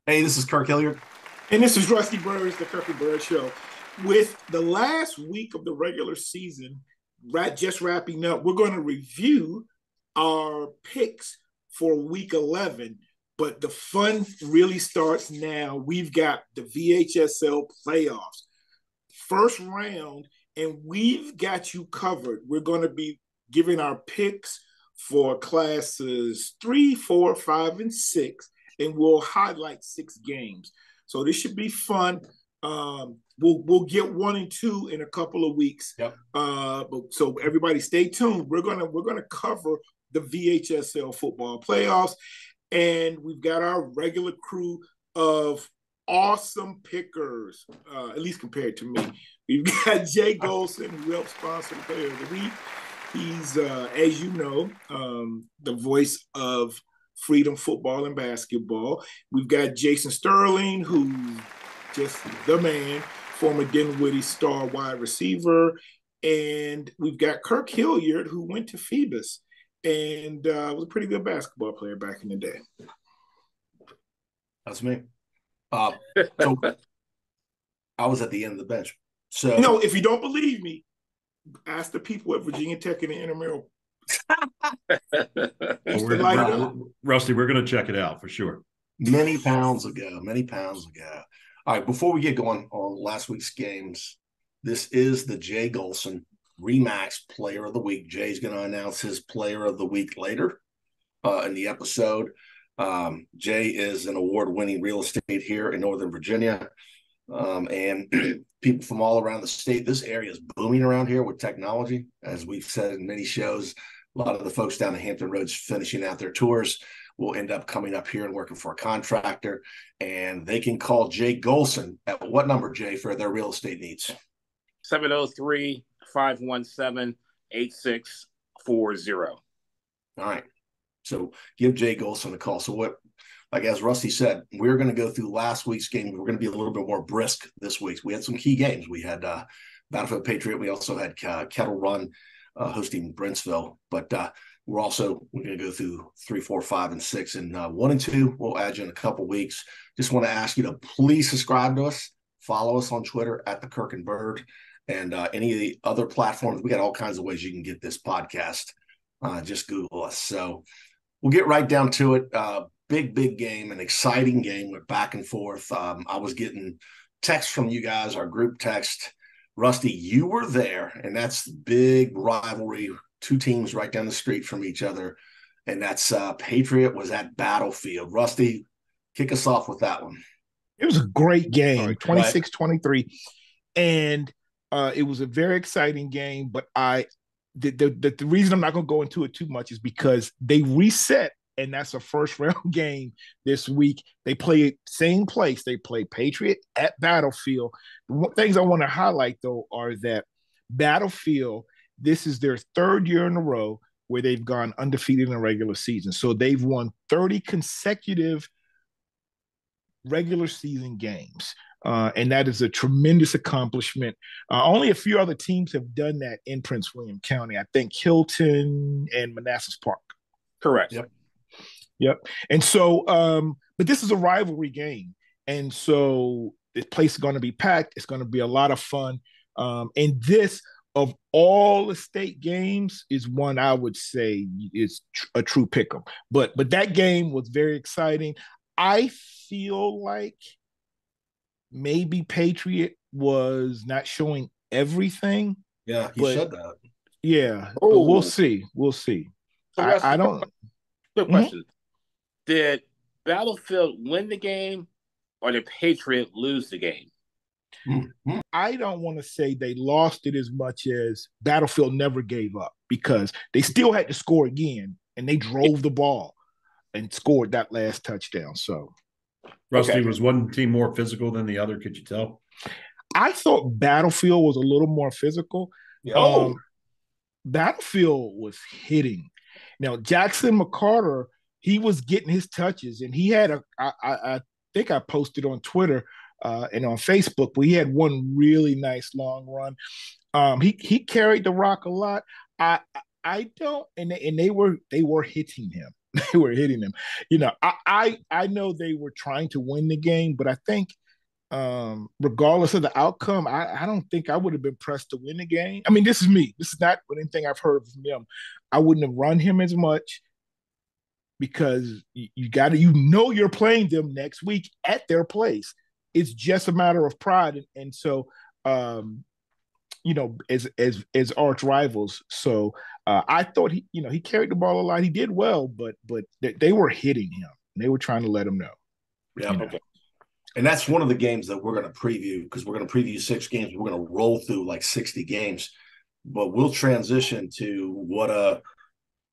Hey, this is Kirk Hilliard. And this is Rusty Birds, the Kirk and Bird Show. With the last week of the regular season just wrapping up, we're going to review our picks for week 11. But the fun really starts now. We've got the VHSL Playoffs, first round, and we've got you covered. We're going to be giving our picks for classes 3, 4, 5, and 6, and we'll highlight 6 games. So this should be fun. We'll get 1 and 2 in a couple of weeks. Yep. So everybody, stay tuned. We're gonna cover the VHSL football playoffs, and we've got our regular crew of awesome pickers, at least compared to me. We've got Jay Gholson, who helps sponsor the Player of the Week. He's, as you know, the voice of Freedom Football and Basketball. We've got Jason Sterling, who's just the man, former Dinwiddie star wide receiver. And we've got Kirk Hilliard, who went to Phoebus and was a pretty good basketball player back in the day. That's me. So I was at the end of the bench. So no, if you don't believe me, ask the people at Virginia Tech and the Intramural. Rusty, we're going to check it out for sure. Many pounds ago. All right, before we get going on last week's games, this is the Jay Gholson Remax Player of the Week. Jay's going to announce his Player of the Week later in the episode. Jay is an award-winning real estate here in Northern Virginia. And people from all around the state. This area is booming around here with technology. As we've said in many shows, a lot of the folks down in Hampton Roads finishing out their tours will end up coming up here and working for a contractor. And they can call Jay Gholson at what number, Jay, for their real estate needs? 703-517-8640. All right. So give Jay Gholson a call. So what, like as Rusty said, we're going to go through last week's game. We're going to be a little bit more brisk this week. We had some key games. We had Battlefield Patriot. We also had Kettle Run hosting Brentsville. But we're going to go through 3, 4, 5, and 6. And 1 and 2, we'll add you in a couple weeks. Just want to ask you to please subscribe to us. Follow us on Twitter at The Kirk and Bird. And any of the other platforms. We got all kinds of ways you can get this podcast. Just Google us. So we'll get right down to it. Big game, an exciting game. Went back and forth. I was getting texts from you guys, our group text. Rusty, you were there, and that's big rivalry. 2 teams right down the street from each other, and that's Patriot was at Battlefield. Rusty, kick us off with that one. It was a great game, 26-23, and it was a very exciting game. But the reason I'm not going to go into it too much is because they reset. And that's a first round game this week. They play same place. They play Patriot at Battlefield. The things I want to highlight, though, are that Battlefield, this is their 3rd year in a row where they've gone undefeated in the regular season. So they've won 30 consecutive regular season games. And that is a tremendous accomplishment. Only a few other teams have done that in Prince William County. I think Hilton and Manassas Park. Correct. Yep. And so, but this is a rivalry game. And so this place is going to be packed. It's going to be a lot of fun. And this, of all the state games, is one I would say is a true pick 'em. But that game was very exciting. I feel like maybe Patriot was not showing everything. Yeah, he said that. Yeah, but we'll see. So I don't. Quick question. Did Battlefield win the game or did Patriot lose the game? I don't want to say they lost it as much as Battlefield never gave up, because they still had to score again, and they drove the ball and scored that last touchdown. So, Rusty, was one team more physical than the other? Could you tell? I thought Battlefield was a little more physical. Battlefield was hitting. Now, Jackson McCarter, he was getting his touches, and he had I think I posted on Twitter and on Facebook, but he had one really nice long run. He carried the rock a lot. I don't, and they were hitting him. They were hitting them. You know, I know they were trying to win the game, but I think regardless of the outcome, I don't think I would have been pressed to win the game. I mean, this is me. This is not anything I've heard from them. I wouldn't have run him as much because you got to, you're playing them next week at their place. It's just a matter of pride, and so as arch rivals. So I thought he carried the ball a lot. He did well, but they were hitting him. They were trying to let him know. Yeah. Okay. And that's one of the games that we're going to preview, because we're going to preview 6 games. We're going to roll through like 60 games, but we'll transition to what a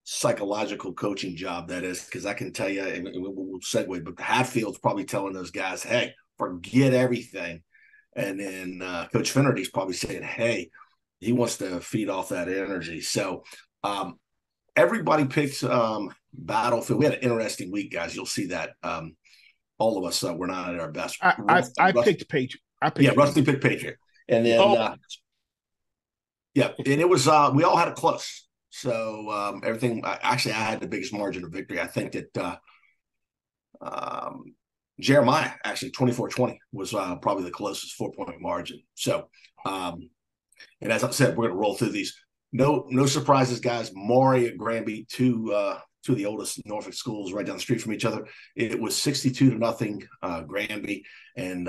psychological coaching job that is, because I can tell you, and we'll segue, but Hatfield's probably telling those guys, hey, forget everything. And then Coach Finnerty's probably saying, hey, he wants to feed off that energy. So everybody picks Battlefield. We had an interesting week, guys. You'll see that. All of us were not at our best. I picked Patriot. Rusty picked Patriot. And then, and it was, we all had it close. So everything, actually, I had the biggest margin of victory. I think that Jeremiah, actually, 24-20 was probably the closest 4-point margin. So, and as I said, we're going to roll through these. No surprises, guys. Maury at Granby, two of the oldest Norfolk schools right down the street from each other. It was 62-0 Granby. And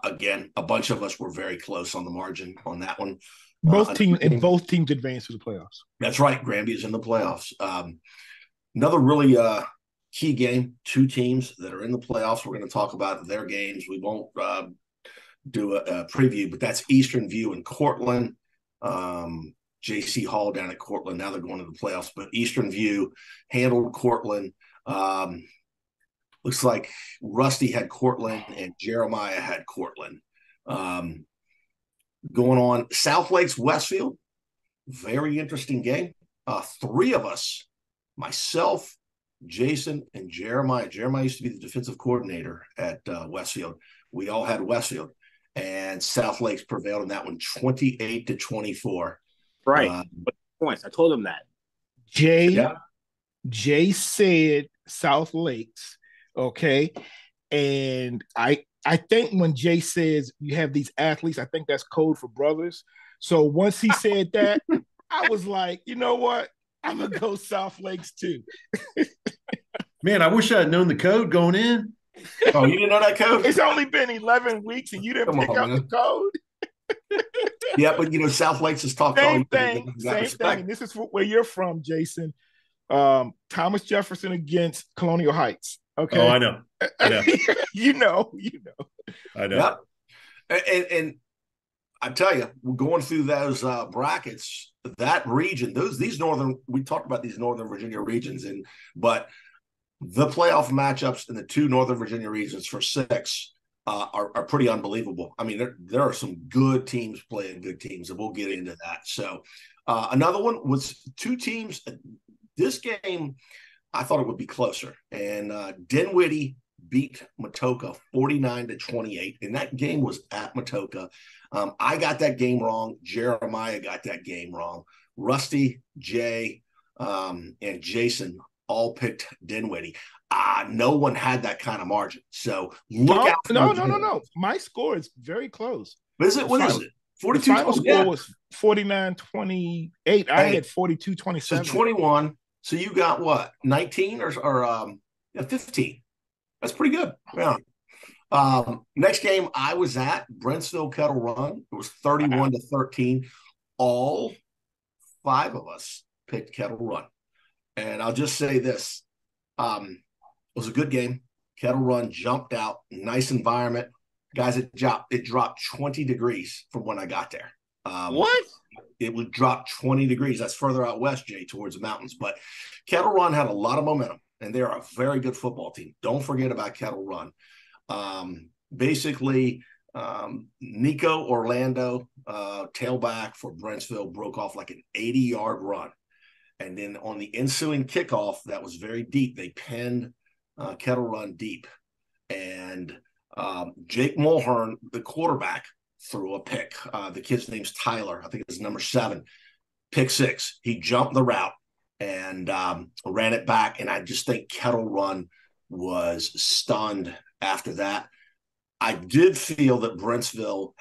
again, a bunch of us were very close on the margin on that one. Both teams advanced to the playoffs. That's right. Granby is in the playoffs. Another really key game, 2 teams that are in the playoffs. We're going to talk about their games. We won't do a preview, but that's Eastern View and Cortland. J.C. Hall down at Cortland. Now they're going to the playoffs, but Eastern View handled Cortland. Looks like Rusty had Cortland and Jeremiah had Cortland. Going on, South Lakes Westfield, very interesting game. 3 of us, myself, Jason, and Jeremiah. Jeremiah used to be the defensive coordinator at Westfield. We all had Westfield, and South Lakes prevailed in that one, 28-24. Right. Points. I told him that. Jay said South Lakes, okay, and I think when Jay says you have these athletes, I think that's code for brothers. So once he said that, I was like, you know what? I'm going to go South Lakes too. Man, I wish I had known the code going in. Oh, you didn't know that code? It's only been 11 weeks and you didn't pick up the code? Yeah, but South Lakes is talking. Same thing. And this is where you're from, Jason. Thomas Jefferson against Colonial Heights. Okay. Oh, I know. you know. I know. Yep. And I tell you, we're going through those brackets, that region, these northern, we talked about these Northern Virginia regions, but the playoff matchups in the 2 Northern Virginia regions for 6 are pretty unbelievable. I mean, there are some good teams playing good teams, and we'll get into that. So another one was 2 teams. This game, I thought it would be closer. And Dinwiddie beat Matoka 49-28, and that game was at Matoka. I got that game wrong. Jeremiah got that game wrong. Rusty, Jay, and Jason all picked Dinwiddie. No one had that kind of margin. So look out. No. My score is very close. What is it? 42. The final score was 49-28. I had 42-27. So 21. So you got what? 19 or 15. That's pretty good. Yeah. Next game I was at, Brentsville Kettle Run. It was 31-13. All 5 of us picked Kettle Run. And I'll just say this. It was a good game. Kettle Run jumped out. Nice environment. Guys, it dropped 20 degrees from when I got there. What? It would drop 20 degrees. That's further out west, Jay, towards the mountains. But Kettle Run had a lot of momentum, and they're a very good football team. Don't forget about Kettle Run. Basically, Nico Orlando, tailback for Brentsville, broke off like an 80-yard run. And then on the ensuing kickoff, that was very deep. They pinned Kettle Run deep. And Jake Mulhern, the quarterback, threw a pick. The kid's name's Tyler. I think it's number 7. Pick 6. He jumped the route. and ran it back. And I just think Kettle Run was stunned after that. I did feel that Brentsville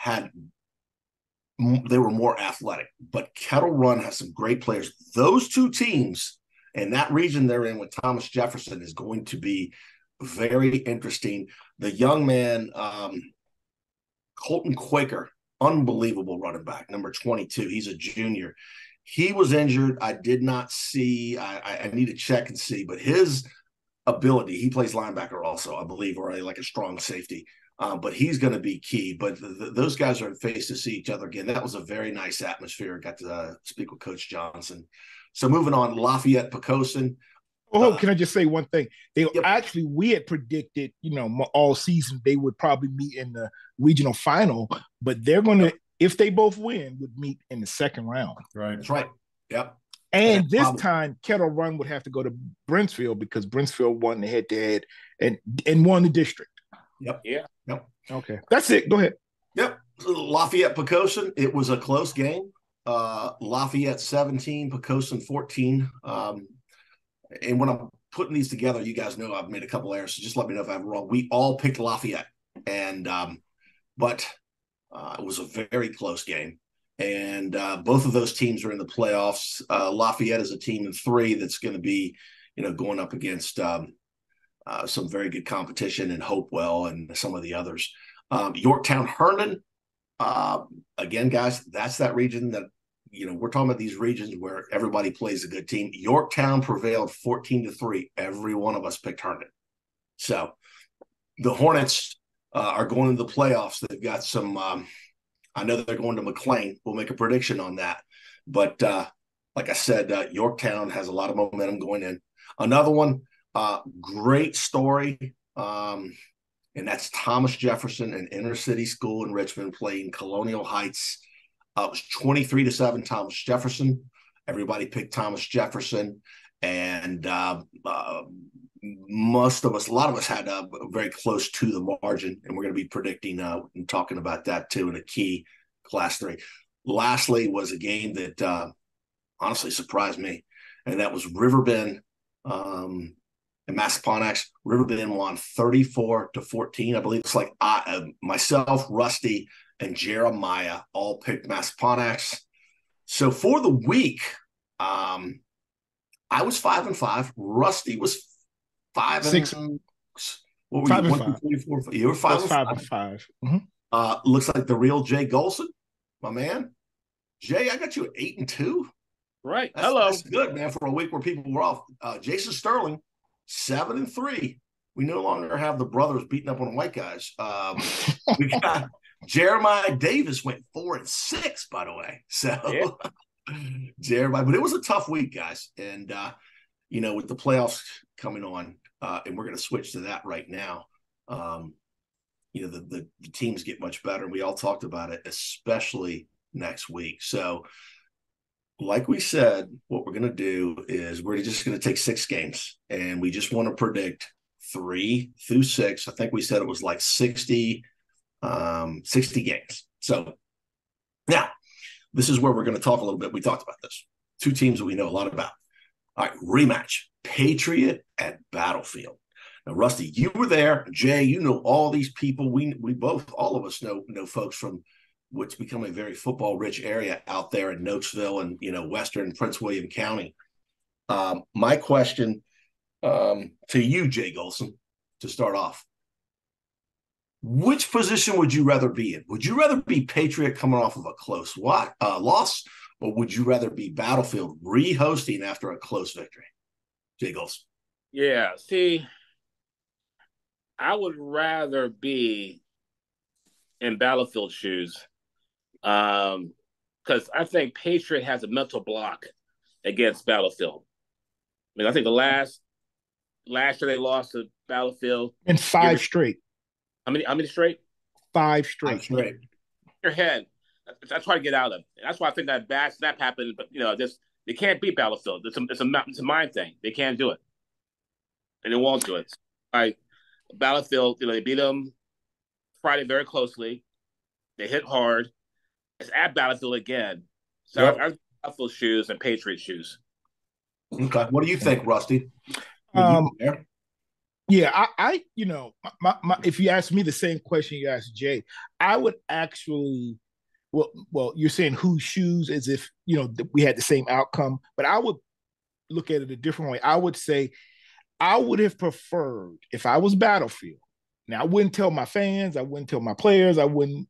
they were more athletic, but Kettle Run has some great players. Those two teams and that region they're in with Thomas Jefferson is going to be very interesting. The young man, Colton Quaker, unbelievable running back, number 22. He's a junior. He was injured. I did not see. I need to check and see, but his ability, he plays linebacker also, I believe, or like a strong safety. But he's going to be key. But those guys are in face to see each other again. That was a very nice atmosphere. Got to speak with Coach Johnson. So moving on, Lafayette Poquoson. Oh, can I just say one thing? Yep. Actually, we had predicted, all season they would probably meet in the regional final, but they're going to, if they both win, would meet in the second round. Right. That's right. Yep. And this time, Kettle Run would have to go to Brentsville because Brentsville won the head-to-head and won the district. Yep. Yeah. Yep. Okay. That's it. Go ahead. Yep. Lafayette Poquoson. It was a close game. Lafayette 17, Poquoson 14. And when I'm putting these together, you guys know I've made a couple errors, so just let me know if I'm wrong. We all picked Lafayette, and but it was a very close game. And both of those teams are in the playoffs. Lafayette is a team in 3 that's going to be, going up against some very good competition in Hopewell and some of the others. Yorktown Herndon, again, guys, that's that region that, we're talking about these regions where everybody plays a good team. Yorktown prevailed 14-3. Every one of us picked Herndon. So the Hornets are going into the playoffs. They've got some, I know they're going to McLean. We'll make a prediction on that. But like I said, Yorktown has a lot of momentum going in. Another one, great story. And that's Thomas Jefferson, an inner city school in Richmond, playing Colonial Heights. It was 23-7 Thomas Jefferson. Everybody picked Thomas Jefferson. And most of us, a lot of us had very close to the margin. And we're going to be predicting and talking about that too in a key Class 3. Lastly was a game that honestly surprised me. And that was Riverbend and Massaponax. Riverbend won 34-14. I believe it's like myself, Rusty, and Jeremiah all picked Massaponax. So for the week, I was 5-5. Rusty was 6. What were 5 you? and 1, 5. 2, 3, 4, 5. You were 5-5. Looks like the real Jay Gholson, my man. Jay, I got you at 8-2. Right. That's good, man, for a week where people were off. Jason Sterling, 7-3. We no longer have the brothers beating up on white guys. We got Jeremiah Davis went 4-6, by the way. So Jeremiah, but it was a tough week, guys. And with the playoffs coming on, and we're going to switch to that right now. The teams get much better. We all talked about it, especially next week. So, like we said, what we're going to do is we're just going to take 6 games, and we just want to predict 3 through 6. I think we said it was like 60 games. So now this is where we're going to talk a little bit. We talked about this. 2 teams that we know a lot about. All right, rematch. Patriot at Battlefield. Now, Rusty, you were there. Jay, you know all these people. We both, all of us know folks from what's become a very football-rich area out there in Notesville and, western Prince William County. My question to you, Jay Gholson, to start off. Which position would you rather be in? Would you rather be Patriot coming off of a close loss, or would you rather be Battlefield re-hosting after a close victory? Jay Gholson. Yeah, see, I would rather be in Battlefield shoes because I think Patriot has a mental block against Battlefield. I mean, I think the last year they lost to Battlefield. And 5 straight. How many straight? 5 straight. Your head. I try to get out of it. That's why I think that bad snap happened. But they can't beat Battlefield. It's a mind thing. They can't do it, and they won't do it. All right, Battlefield. They beat them Friday very closely. They hit hard. It's at Battlefield again. So I Battlefield shoes and Patriot shoes. Okay. What do you think, Rusty? Um, yeah, if you ask me the same question you asked Jay, I would actually, well, you're saying whose shoes as if, we had the same outcome, but I would look at it a different way. I would say I would have preferred if I was Battlefield. Now, I wouldn't tell my fans, I wouldn't tell my players, I wouldn't,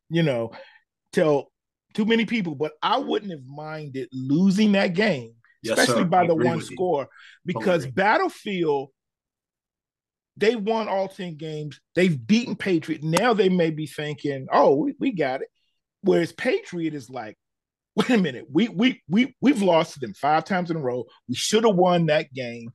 tell too many people, but I wouldn't have minded losing that game, yes, especially sir. by the one score, because totally. Battlefield, they won all 10 games. They've beaten Patriot. Now they may be thinking, oh, we got it. Whereas Patriot is like, wait a minute, we've lost to them 5 times in a row. We should have won that game.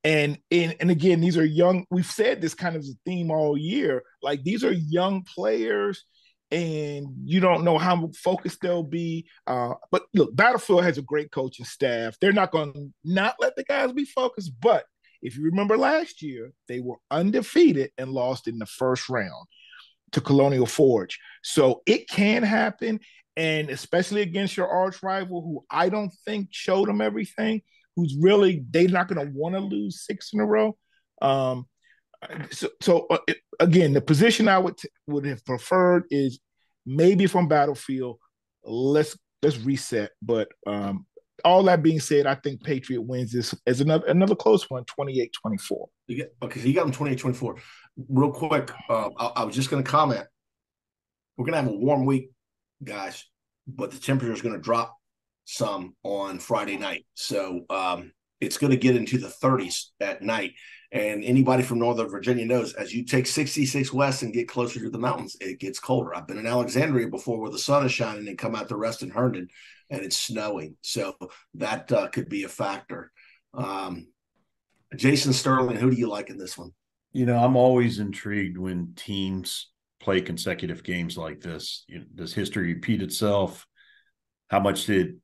And again, these are young. We've said this kind of as a theme all year. Like, these are young players, and you don't know how focused they'll be. But look, Battlefield has a great coaching staff. They're not going to not let the guys be focused. But if you remember last year, they were undefeated and lost in the first round to Colonial Forge. So it can happen, and especially against your arch rival, who I don't think showed them everything, who's really, they're not going to want to lose 6 in a row. Again, the position I would have preferred is maybe from Battlefield, let's reset. But all that being said, I think Patriot wins this as another close one, 28-24. Okay, so you got them 28-24. Real quick, I was just going to comment. We're going to have a warm week, guys, but the temperature is going to drop some on Friday night. So it's going to get into the 30s at night. And anybody from Northern Virginia knows, as you take 66 west and get closer to the mountains, it gets colder. I've been in Alexandria before where the sun is shining and come out to rest in Herndon and it's snowing. So that could be a factor. Jason Sterling, who do you like in this one? I'm always intrigued when teams play consecutive games like this. Does history repeat itself? How much did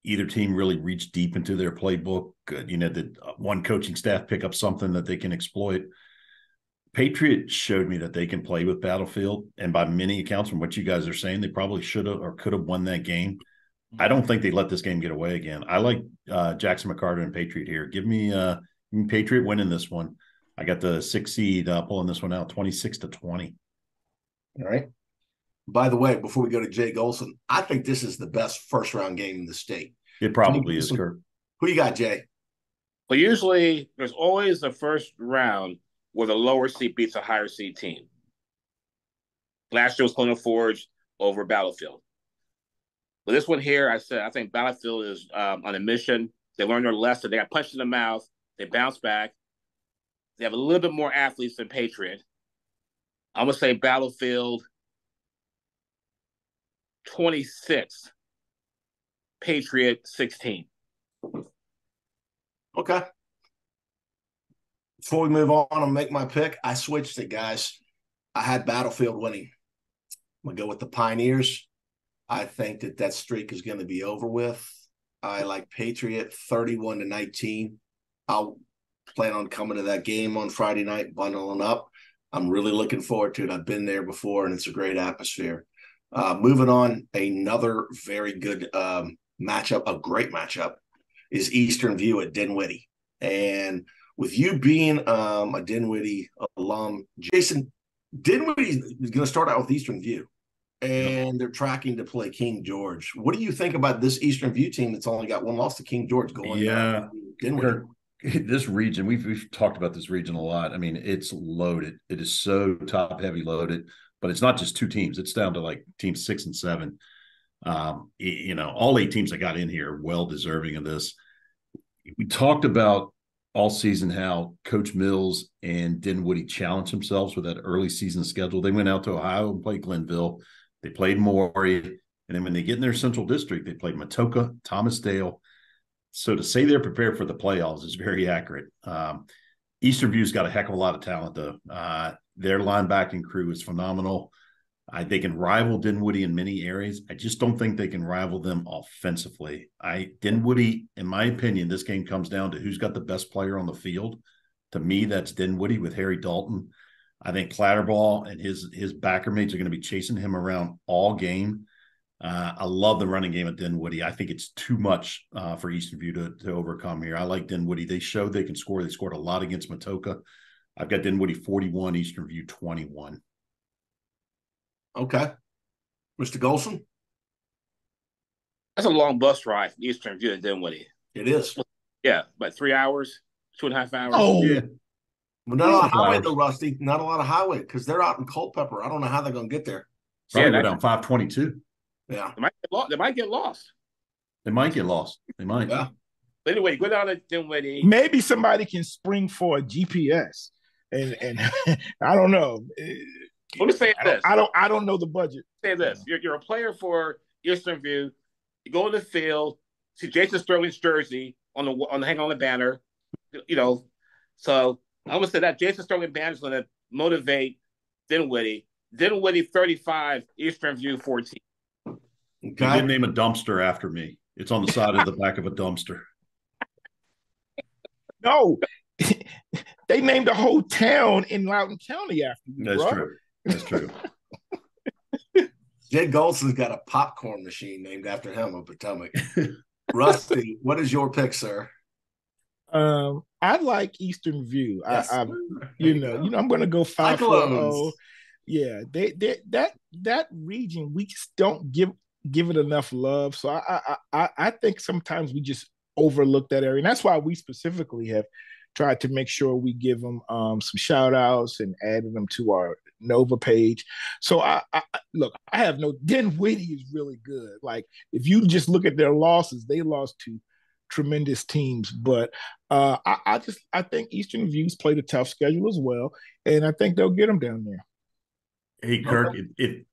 either team really reach deep into their playbook? Did one coaching staff pick up something that they can exploit? Patriot showed me that they can play with Battlefield, and by many accounts, from what you guys are saying, they probably should have or could have won that game. I don't think they let this game get away again. I like Jackson McCarter and Patriot here. Give me Patriot winning this one. I got the 6 seed pulling this one out 26-20. All right. By the way, before we go to Jay Gholson, I think this is the best first round game in the state. It probably is, Kurt. Who you got, Jay? Well, usually there's always the first round where the lower seed beats a higher seed team. Last year was Colonial Forge over Battlefield. But this one here, I think Battlefield is on a mission. They learned their lesson. They got punched in the mouth. They bounced back. They have a little bit more athletes than Patriot. I'm going to say Battlefield 26, Patriot 16. Okay. Before we move on and make my pick, I switched it, guys. I had Battlefield winning. I'm going to go with the Pioneers. I think that streak is going to be over with. I like Patriot 31-19. I'll plan on coming to that game on Friday night, bundling up. I'm really looking forward to it. I've been there before, and it's a great atmosphere. Moving on, another very good matchup, a great matchup, is Eastern View at Dinwiddie. And with you being a Dinwiddie alum, Jason, Dinwiddie is going to start out with Eastern View, and they're tracking to play King George. What do you think about this Eastern View team that's only got one loss to King George going? Dinwiddie. This region, we've talked about this region a lot. I mean, it's loaded. It is so top-heavy loaded, but it's not just 2 teams. It's down to like teams 6 and 7. All 8 teams that got in here are well deserving of this. We talked about all season how Coach Mills and Dinwiddie challenged themselves with that early season schedule. They went out to Ohio and played Glenville. They played Maury. And then when they get in their central district, they played Matoka, Thomasdale. So to say they're prepared for the playoffs is very accurate. Eastern View's got a heck of a lot of talent, though. Their linebacking crew is phenomenal. They can rival Dinwiddie in many areas. I just don't think they can rival them offensively. Dinwiddie, in my opinion, this game comes down to who's got the best player on the field. To me, that's Dinwiddie with Harry Dalton. I think Clatterball and his backer mates are going to be chasing him around all game. I love the running game at Dinwiddie. I think it's too much for Eastern View to overcome here. I like Dinwiddie. They showed they can score. They scored a lot against Matoka. I've got Dinwiddie 41, Eastern View 21. Okay. Mr. Gholson? That's a long bus ride from Eastern View to Dinwiddie. It is. Yeah, about 3 hours, 2.5 hours. Oh, yeah. Well, not a lot of highway, though, Rusty. Not a lot of highway because they're out in Culpeper. I don't know how they're going to get there. Probably go down 522. Yeah. They might get lost. They might get lost. They might. Yeah. But anyway, go down to Dinwiddie. Maybe somebody can spring for a GPS. And I don't know. Let me say this. I don't know the budget. Say this. You're a player for Eastern View. You go to the field, see Jason Sterling's jersey hang on the banner. So I'm gonna say that Jason Sterling banner is gonna motivate Dinwiddie. Dinwiddie 35, Eastern View 14. Okay. You did name a dumpster after me. It's on the side of the back of a dumpster. No, they named a whole town in Loudoun County after you. That's bro. true. That's true. Jay Gholson's got a popcorn machine named after him on Potomac. Rusty, what is your pick, sir? I like Eastern View. Yes. I'm going to go 5-4-0. Yeah, that region we just don't give it enough love. So I think sometimes we just overlook that area, and that's why we specifically have tried to make sure we give them some shout outs and added them to our Nova page. So I have Dinwiddie is really good. Like if you just look at their losses, they lost to tremendous teams, but I think Eastern View's played a tough schedule as well, and I think they'll get them down there. Hey Kirk, if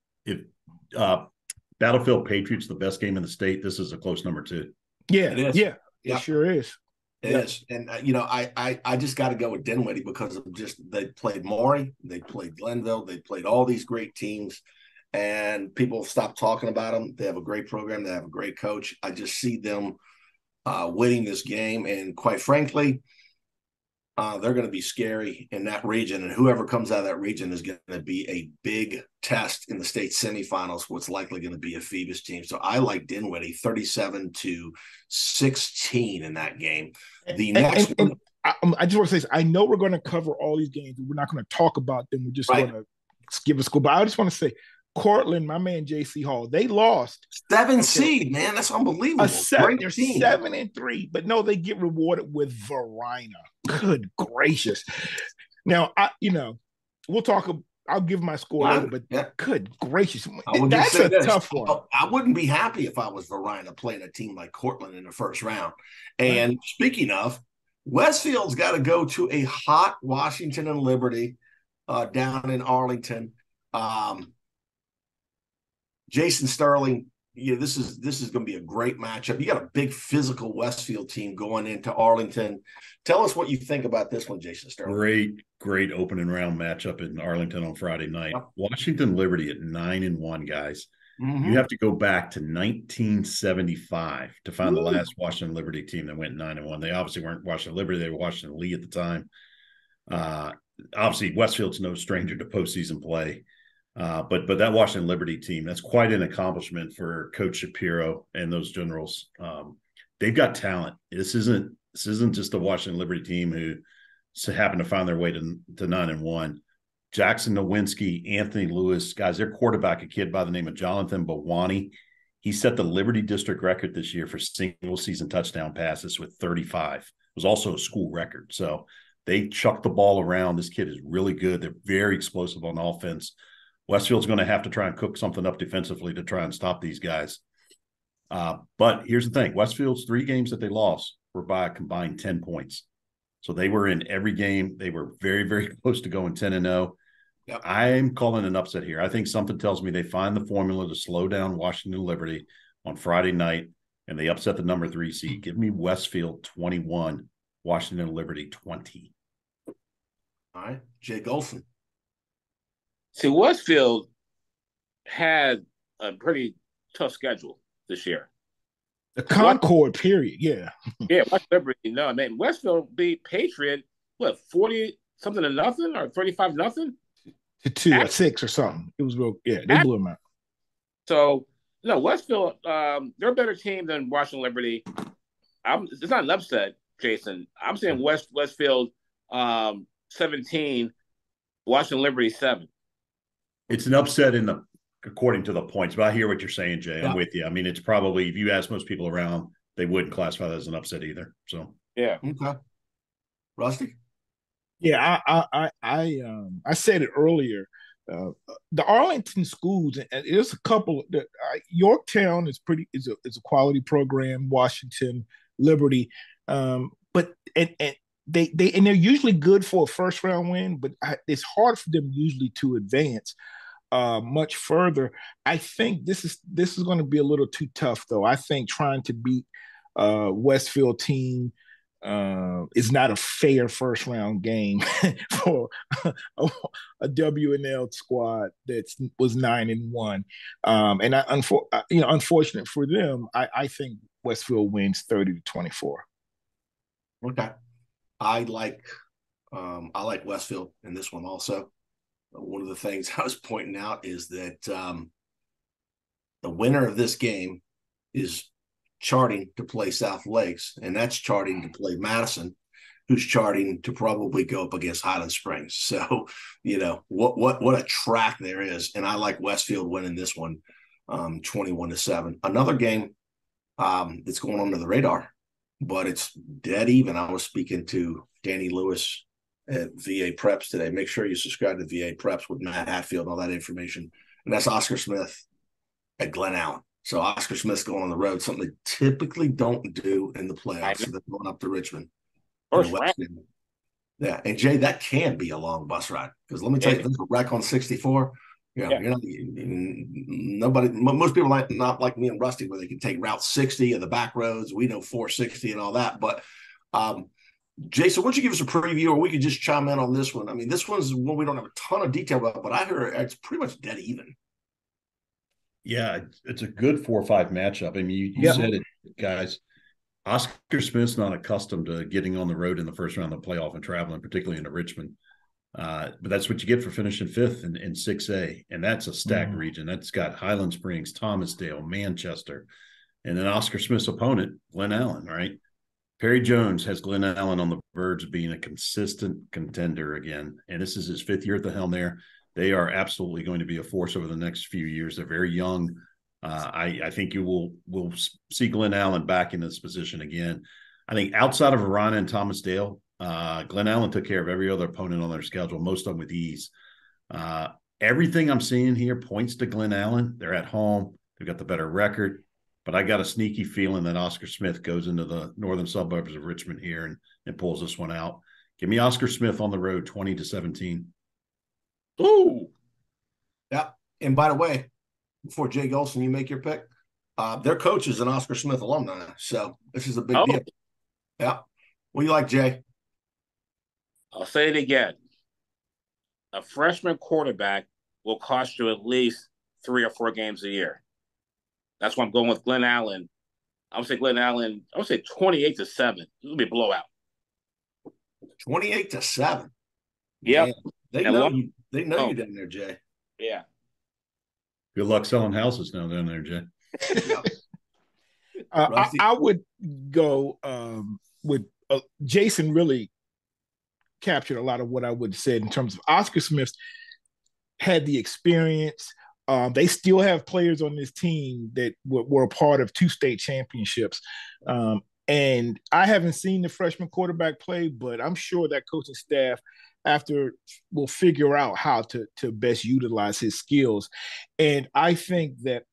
Battlefield Patriots the best game in the state, this is a close number 2. Yeah, it is. Yeah, it sure is. It is. And, I just got to go with Dinwiddie because of they played Maury, they played Glenville, they played all these great teams, and people stop talking about them. They have a great program. They have a great coach. I just see them winning this game. And quite frankly, they're going to be scary in that region. And whoever comes out of that region is going to be a big test in the state semifinals, what's likely going to be a Phoebus team. So I like Dinwiddie 37-16 in that game. The next one. I just want to say this. I know we're going to cover all these games. We're not going to talk about them. We're just going to give a score. But I just want to say, Cortland, my man JC Hall, they lost 7 seed, man. That's unbelievable. They're 7-3, but no, they get rewarded with Varina. Good gracious! Now we'll talk. I'll give my score later, but good gracious, that's a tough one. I wouldn't be happy if I was Varina playing a team like Cortland in the first round. And speaking of, Westfield's got to go to a hot Washington and Liberty down in Arlington. Jason Sterling, this is going to be a great matchup. You got a big physical Westfield team going into Arlington. Tell us what you think about this one, Jason Sterling. Great opening round matchup in Arlington on Friday night. Washington Liberty at 9-1, guys. Mm-hmm. You have to go back to 1975 to find the last Washington Liberty team that went 9-1. They obviously weren't Washington Liberty; they were Washington Lee at the time. Obviously, Westfield's no stranger to postseason play. But that Washington Liberty team, that's quite an accomplishment for Coach Shapiro and those generals. They've got talent. This isn't just a Washington Liberty team who happened to find their way to 9-1. Jackson Nowinski, Anthony Lewis, guys, their quarterback, a kid by the name of Jonathan Bawani, he set the Liberty District record this year for single season touchdown passes with 35. It was also a school record. So they chuck the ball around. This kid is really good. They're very explosive on offense. Westfield's going to have to try and cook something up defensively to try and stop these guys. But here's the thing. Westfield's 3 games that they lost were by a combined 10 points. So they were in every game. They were very, very close to going 10-0. Yep. I'm calling an upset here. I think something tells me they find the formula to slow down Washington Liberty on Friday night, and they upset the number 3 seed. Give me Westfield 21, Washington Liberty 20. All right. Jay Gholson. See, Westfield had a pretty tough schedule this year. The Concord period, yeah. Yeah, Liberty. No, man. Westfield beat Patriot, 40-something to nothing or 35-0? To 2 or 6 or something. It was real, yeah, they blew them out. So, No, Westfield, they're a better team than Washington Liberty. It's not an upset, Jason. I'm saying Westfield 17, Washington Liberty 7. It's an upset according to the points, but I hear what you're saying, Jay. I'm with you. I mean, it's probably, if you ask most people around, they wouldn't classify that as an upset either. So yeah. Okay. Rusty? Yeah, I said it earlier. The Arlington schools, and there's a couple. Yorktown is a quality program. Washington, Liberty, but they're usually good for a first round win, but it's hard for them usually to advance much further. I think this is going to be a little too tough, though. I think trying to beat Westfield team is not a fair first round game for a WNL squad that was 9-1. And unfortunate for them, I think Westfield wins 30-24. Okay. I like Westfield in this one also. One of the things I was pointing out is that the winner of this game is charting to play South Lakes, and that's charting to play Madison, who's charting to probably go up against Highland Springs. So, what a track there is. And I like Westfield winning this one 21-7. Another game that's going under the radar, but it's dead even. I was speaking to Danny Lewis at VA Preps today. Make sure you subscribe to VA Preps with Matt Hatfield and all that information. And that's Oscar Smith at Glen Allen. So Oscar Smith's going on the road, something they typically don't do in the playoffs. So they're going up to Richmond. Yeah, and Jay, that can be a long bus ride, because let me tell you, there's a wreck on 64. You're not, most people not like me and Rusty, where they can take Route 60 and the back roads. We know 460 and all that. But Jason, why don't you give us a preview, or we could just chime in on this one? I mean, this one's one we don't have a ton of detail about, but I heard it's pretty much dead even. Yeah, it's a good 4-5 matchup. I mean, you said it, guys. Oscar Smith's not accustomed to getting on the road in the first round of the playoff and traveling, particularly into Richmond. But that's what you get for finishing fifth in 6A. And that's a stacked region. That's got Highland Springs, Thomasdale, Manchester, and then Oscar Smith's opponent, Glen Allen, right? Perry Jones has Glen Allen on the verge of being a consistent contender again. And this is his 5th year at the helm there. They are absolutely going to be a force over the next few years. They're very young. I think you will see Glen Allen back in this position again. I think outside of Arana and Thomasdale, Glen Allen took care of every other opponent on their schedule, most of them with ease. Everything I'm seeing here points to Glen Allen. They're at home. They've got the better record. But I got a sneaky feeling that Oscar Smith goes into the northern suburbs of Richmond here and pulls this one out. Give me Oscar Smith on the road, 20-17. Ooh. Yeah. And by the way, before Jay Gholson, you make your pick, their coach is an Oscar Smith alumni. So this is a big deal. Yeah. What do you like, Jay? I'll say it again. A freshman quarterback will cost you at least 3 or 4 games a year. That's why I'm going with Glen Allen. I would say Glen Allen, I would say 28-7. This will be a blowout. 28-7. Yep. They know you. They know you down there, Jay. Yeah. Good luck selling houses now down there, Jay. I would go with Jason. Really captured a lot of what I would have said in terms of Oscar Smith had the experience. They still have players on this team that were a part of 2 state championships. And I haven't seen the freshman quarterback play, but I'm sure that coaching staff will figure out how to best utilize his skills. And I think that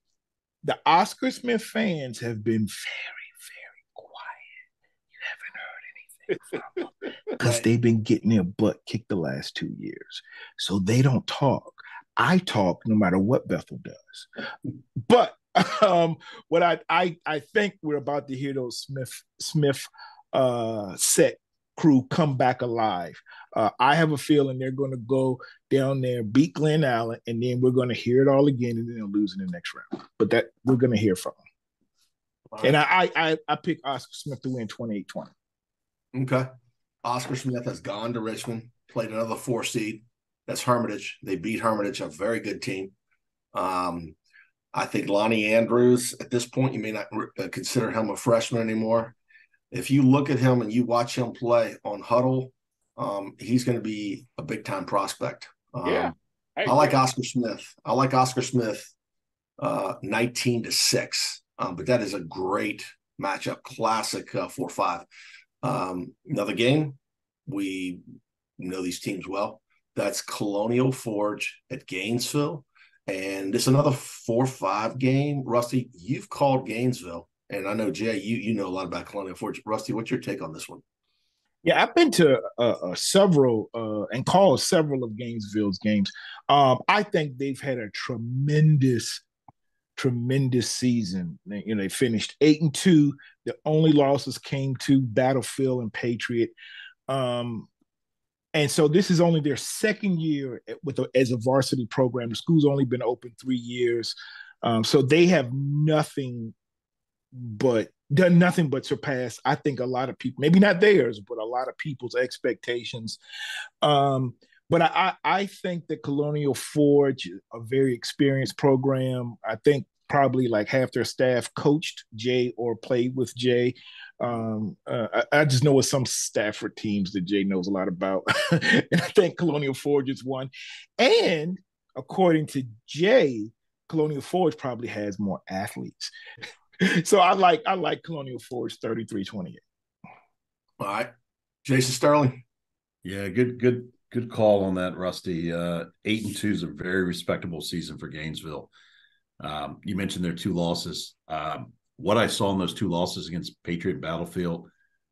the Oscar Smith fans have been very, very quiet. You haven't heard anything from them because they've been getting their butt kicked the last 2 years. So they don't talk. I talk no matter what Bethel does. But what I think we're about to hear those Smith set crew come back alive. I have a feeling they're going to go down there, beat Glen Allen, and then we're going to hear it all again, and then they'll lose in the next round. But that we're going to hear from them. Right. And I pick Oscar Smith to win 28-20. Okay. Oscar Smith has gone to Richmond, played another 4 seed. That's Hermitage. They beat Hermitage, a very good team. I think Lonnie Andrews, at this point, you may not consider him a freshman anymore. If you look at him and you watch him play on Huddle, he's going to be a big time prospect. Yeah, I like Oscar Smith. 19-6. But that is a great matchup, classic 4-5. Another game, we know these teams well. That's Colonial Forge at Gainesville. And it's another 4-5 game. Rusty, you've called Gainesville. And I know, Jay, you know a lot about Colonial Forge. Rusty, what's your take on this one? Yeah, I've been to several and called several of Gainesville's games. I think they've had a tremendous season. They finished 8-2. The only losses came to Battlefield and Patriot. And so this is only their second year as a varsity program. The school's only been open 3 years. So they have done nothing but surpass, I think, a lot of people, maybe not theirs, but a lot of people's expectations. But I think that Colonial Forge, a very experienced program, I think probably like half their staff coached Jay or played with Jay. I just know with some Stafford teams that Jay knows a lot about. And I think Colonial Forge is one. And according to Jay, Colonial Forge probably has more athletes. So I like Colonial Forge 33-28. All right. Jason Sterling. Yeah, good call on that, Rusty. 8-2 is a very respectable season for Gainesville. You mentioned their 2 losses. What I saw in those 2 losses against Patriot and Battlefield,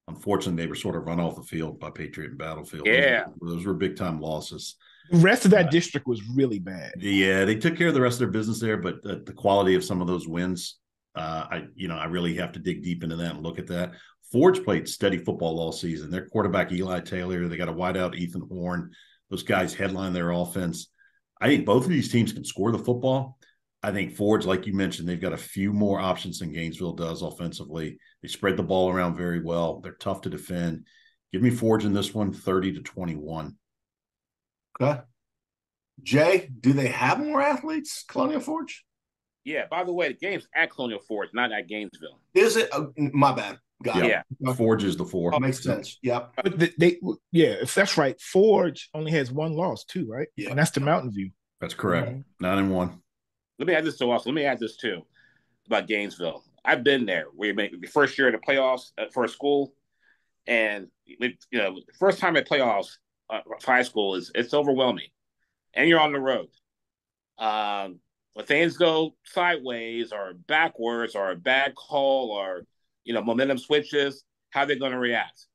unfortunately, they were sort of run off the field by Patriot and Battlefield. Yeah. Those were big-time losses. The rest of that district was really bad. Yeah, they took care of the rest of their business there, but the quality of some of those wins, I really have to dig deep into that and look at that. Forge played steady football all season. Their quarterback, Eli Taylor, they got a wideout, Ethan Horn. Those guys headline their offense. I think both of these teams can score the football. I think Forge, like you mentioned, they've got a few more options than Gainesville does offensively. They spread the ball around very well. They're tough to defend. Give me Forge in this one, 30-21. Okay. Jay, do they have more athletes, Colonial Forge? Yeah, by the way, the game's at Colonial Forge, not at Gainesville. Is it? My bad. Got it. Yeah. Forge is the 4. Makes sense. Yep. But if that's right, Forge only has 1 loss too, right? Yeah. And that's to Mountain View. That's correct. 9-1. Let me add this too about Gainesville. I've been there. We made the first year of the playoffs for a school, and the first time at playoffs for high school it's overwhelming, and you're on the road. When things go sideways or backwards or a bad call or momentum switches, how are they going to react?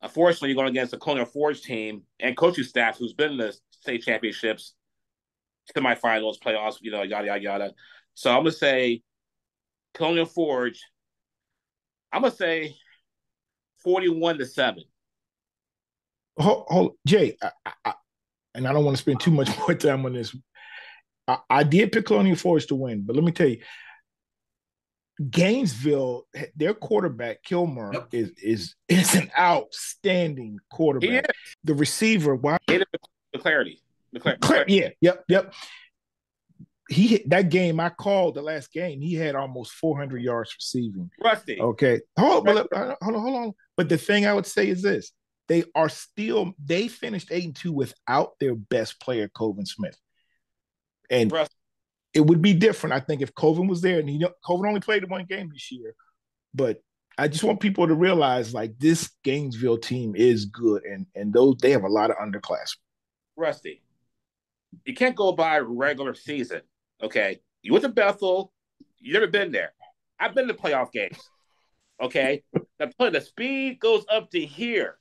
Unfortunately, you're going against the Colonial Forge team and coaching staff who's been in the state championships, semifinals, playoffs, yada, yada, yada. So I'm going to say Colonial Forge, I'm going to say 41-7. Hold, Jay, and I don't want to spend too much more time on this. I did pick Colonial Forge to win, but let me tell you, Gainesville, their quarterback, Kilmer, is an outstanding quarterback. The receiver, McClarity. Yeah, yep. That game I called the last game, he had almost 400 yards receiving. Rusty. Okay. Hold on. But the thing I would say is this. They finished 8-2 without their best player, Coven Smith. And Rusty, it would be different, I think, if Coven was there. And Coven only played 1 game this year. But I just want people to realize, like, this Gainesville team is good. And they have a lot of underclassmen. Rusty, you can't go by regular season, okay? You went to Bethel. You've never been there. I've been to playoff games, okay? The speed goes up to here.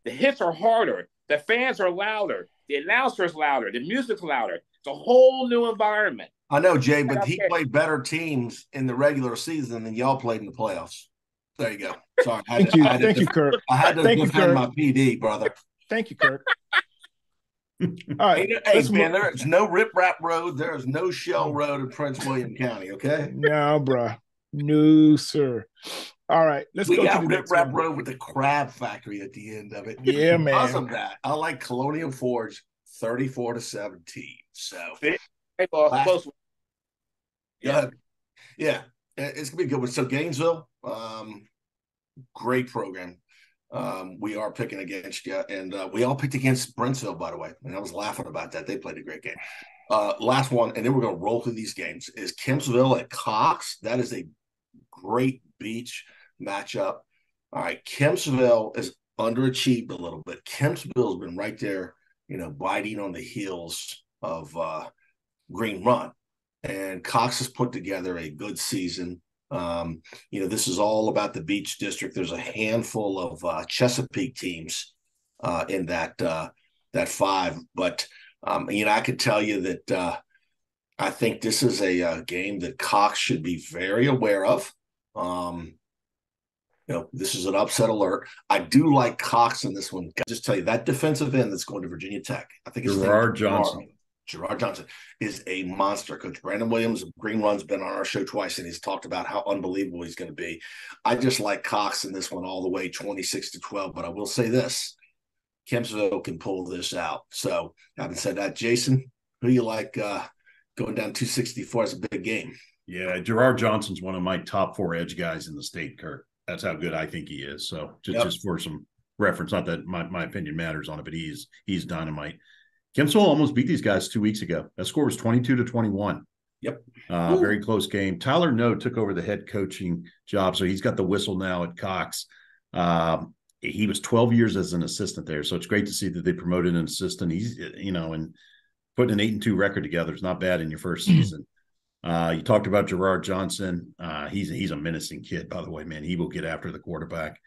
The hits are harder. The fans are louder. The announcer's louder. The music's louder. It's a whole new environment. I know, Jay, but he played better teams in the regular season than y'all played in the playoffs. There you go. Sorry. Thank you, Kirk. I had to defend my PD, brother. Thank you, Kirk. All right. Hey, man, there is no Rip Rap Road. There is no Shell Road in Prince William County, okay? No, bro. No, sir. All right. We got Rip Rap Road with the crab factory at the end of it. Yeah, man. Awesome that. I like Colonial Forge 34-17. So, close. Yeah. Yeah. It's going to be a good one. So Gainesville, great program. We are picking against you, and we all picked against Brentsville, by the way. And I was laughing about that. They played a great game. Last one, and then we're going to roll through these games, is Kempsville at Cox. That is a great beach matchup. All right, Kempsville is underachieved a little bit. Kempsville has been right there, biting on the heels of Green Run. And Cox has put together a good season. This is all about the Beach District. There's a handful of Chesapeake teams in that 5, but I could tell you that I think this is a game that Cox should be very aware of. This is an upset alert. I do like Cox in this one. I just tell you that defensive end that's going to Virginia Tech. I think it's Gerard Johnson. Gerard Johnson is a monster. Coach Brandon Williams of Green Run's been on our show twice, and he's talked about how unbelievable he's going to be. I just like Cox in this one all the way, 26-12. But I will say this: Kempsville can pull this out. So, having said that, Jason, who do you like going down 264 is a big game? Yeah, Gerard Johnson's one of my top 4 edge guys in the state, Kurt. That's how good I think he is. So just for some reference, not that my opinion matters on it, but he's dynamite. Kempsville almost beat these guys 2 weeks ago. That score was 22-21. Yep. Very close game. Tyler No took over the head coaching job, so he's got the whistle now at Cox. He was 12 years as an assistant there, so it's great to see that they promoted an assistant. He's, and putting an 8-2 record together is not bad in your first season. You talked about Gerard Johnson. He's a menacing kid, by the way, man. He will get after the quarterback.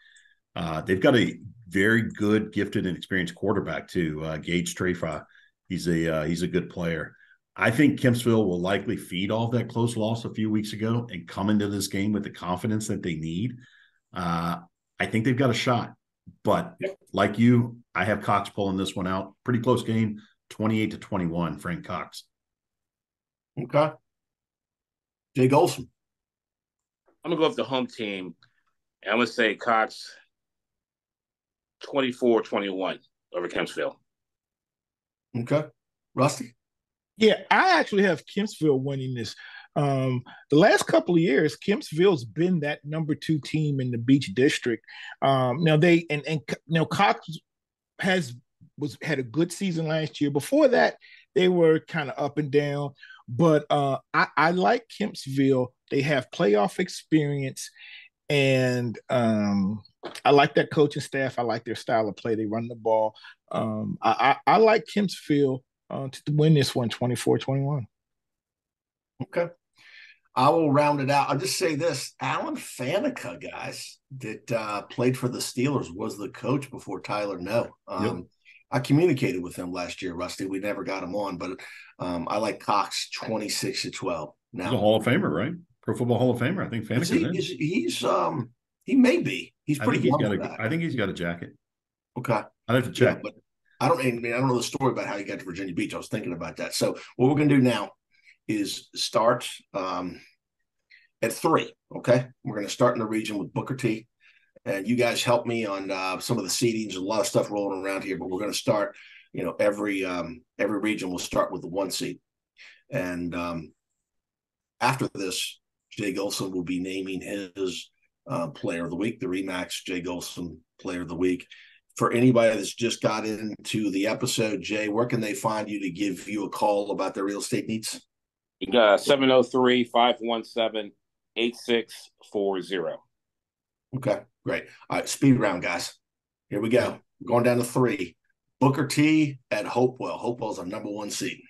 They've got a very good, gifted, and experienced quarterback too, Gage Trafa. He's a good player. I think Kempsville will likely feed off that close loss a few weeks ago and come into this game with the confidence that they need. I think they've got a shot. But like you, I have Cox pulling this one out. Pretty close game, 28-21, Frank Cox. Okay. Jay Gholson. I'm going to go with the home team, and I'm going to say Cox 24-21 over Kempsville. Okay. Rusty? Yeah, I actually have Kempsville winning this. The last couple of years, Kempsville's been that number 2 team in the Beach District. Now they Cox had a good season last year. Before that, they were kind of up and down. But I like Kempsville. They have playoff experience, and I like that coaching staff. I like their style of play. They run the ball. I like Kempsville to win this one, 24-21. Okay. I will round it out. I'll just say this. Alan Faneca, guys, that played for the Steelers, was the coach before Tyler No. I communicated with him last year, Rusty. We never got him on, but I like Cox 26-12. Now, he's a Hall of Famer, right? Pro Football Hall of Famer. I think Faneca he may be. He's pretty I think he's got a jacket. Okay. I'd have to check. Yeah, but I don't know the story about how he got to Virginia Beach. I was thinking about that. So what we're going to do now is start at 3. Okay. We're going to start in the region with Booker T. And you guys help me on some of the seedings. There's a lot of stuff rolling around here, but we're going to start, every region will start with the 1 seed. And after this, Jay Gholson will be naming his player of the week, the Remax Jay Gholson player of the week. For anybody that's just got into the episode, Jay, where can they find you to give you a call about their real estate needs? 703-517-8640. Okay, great. All right, speed round, guys. Here we go. We're going down to 3. Booker T at Hopewell. Hopewell's our number 1 seed.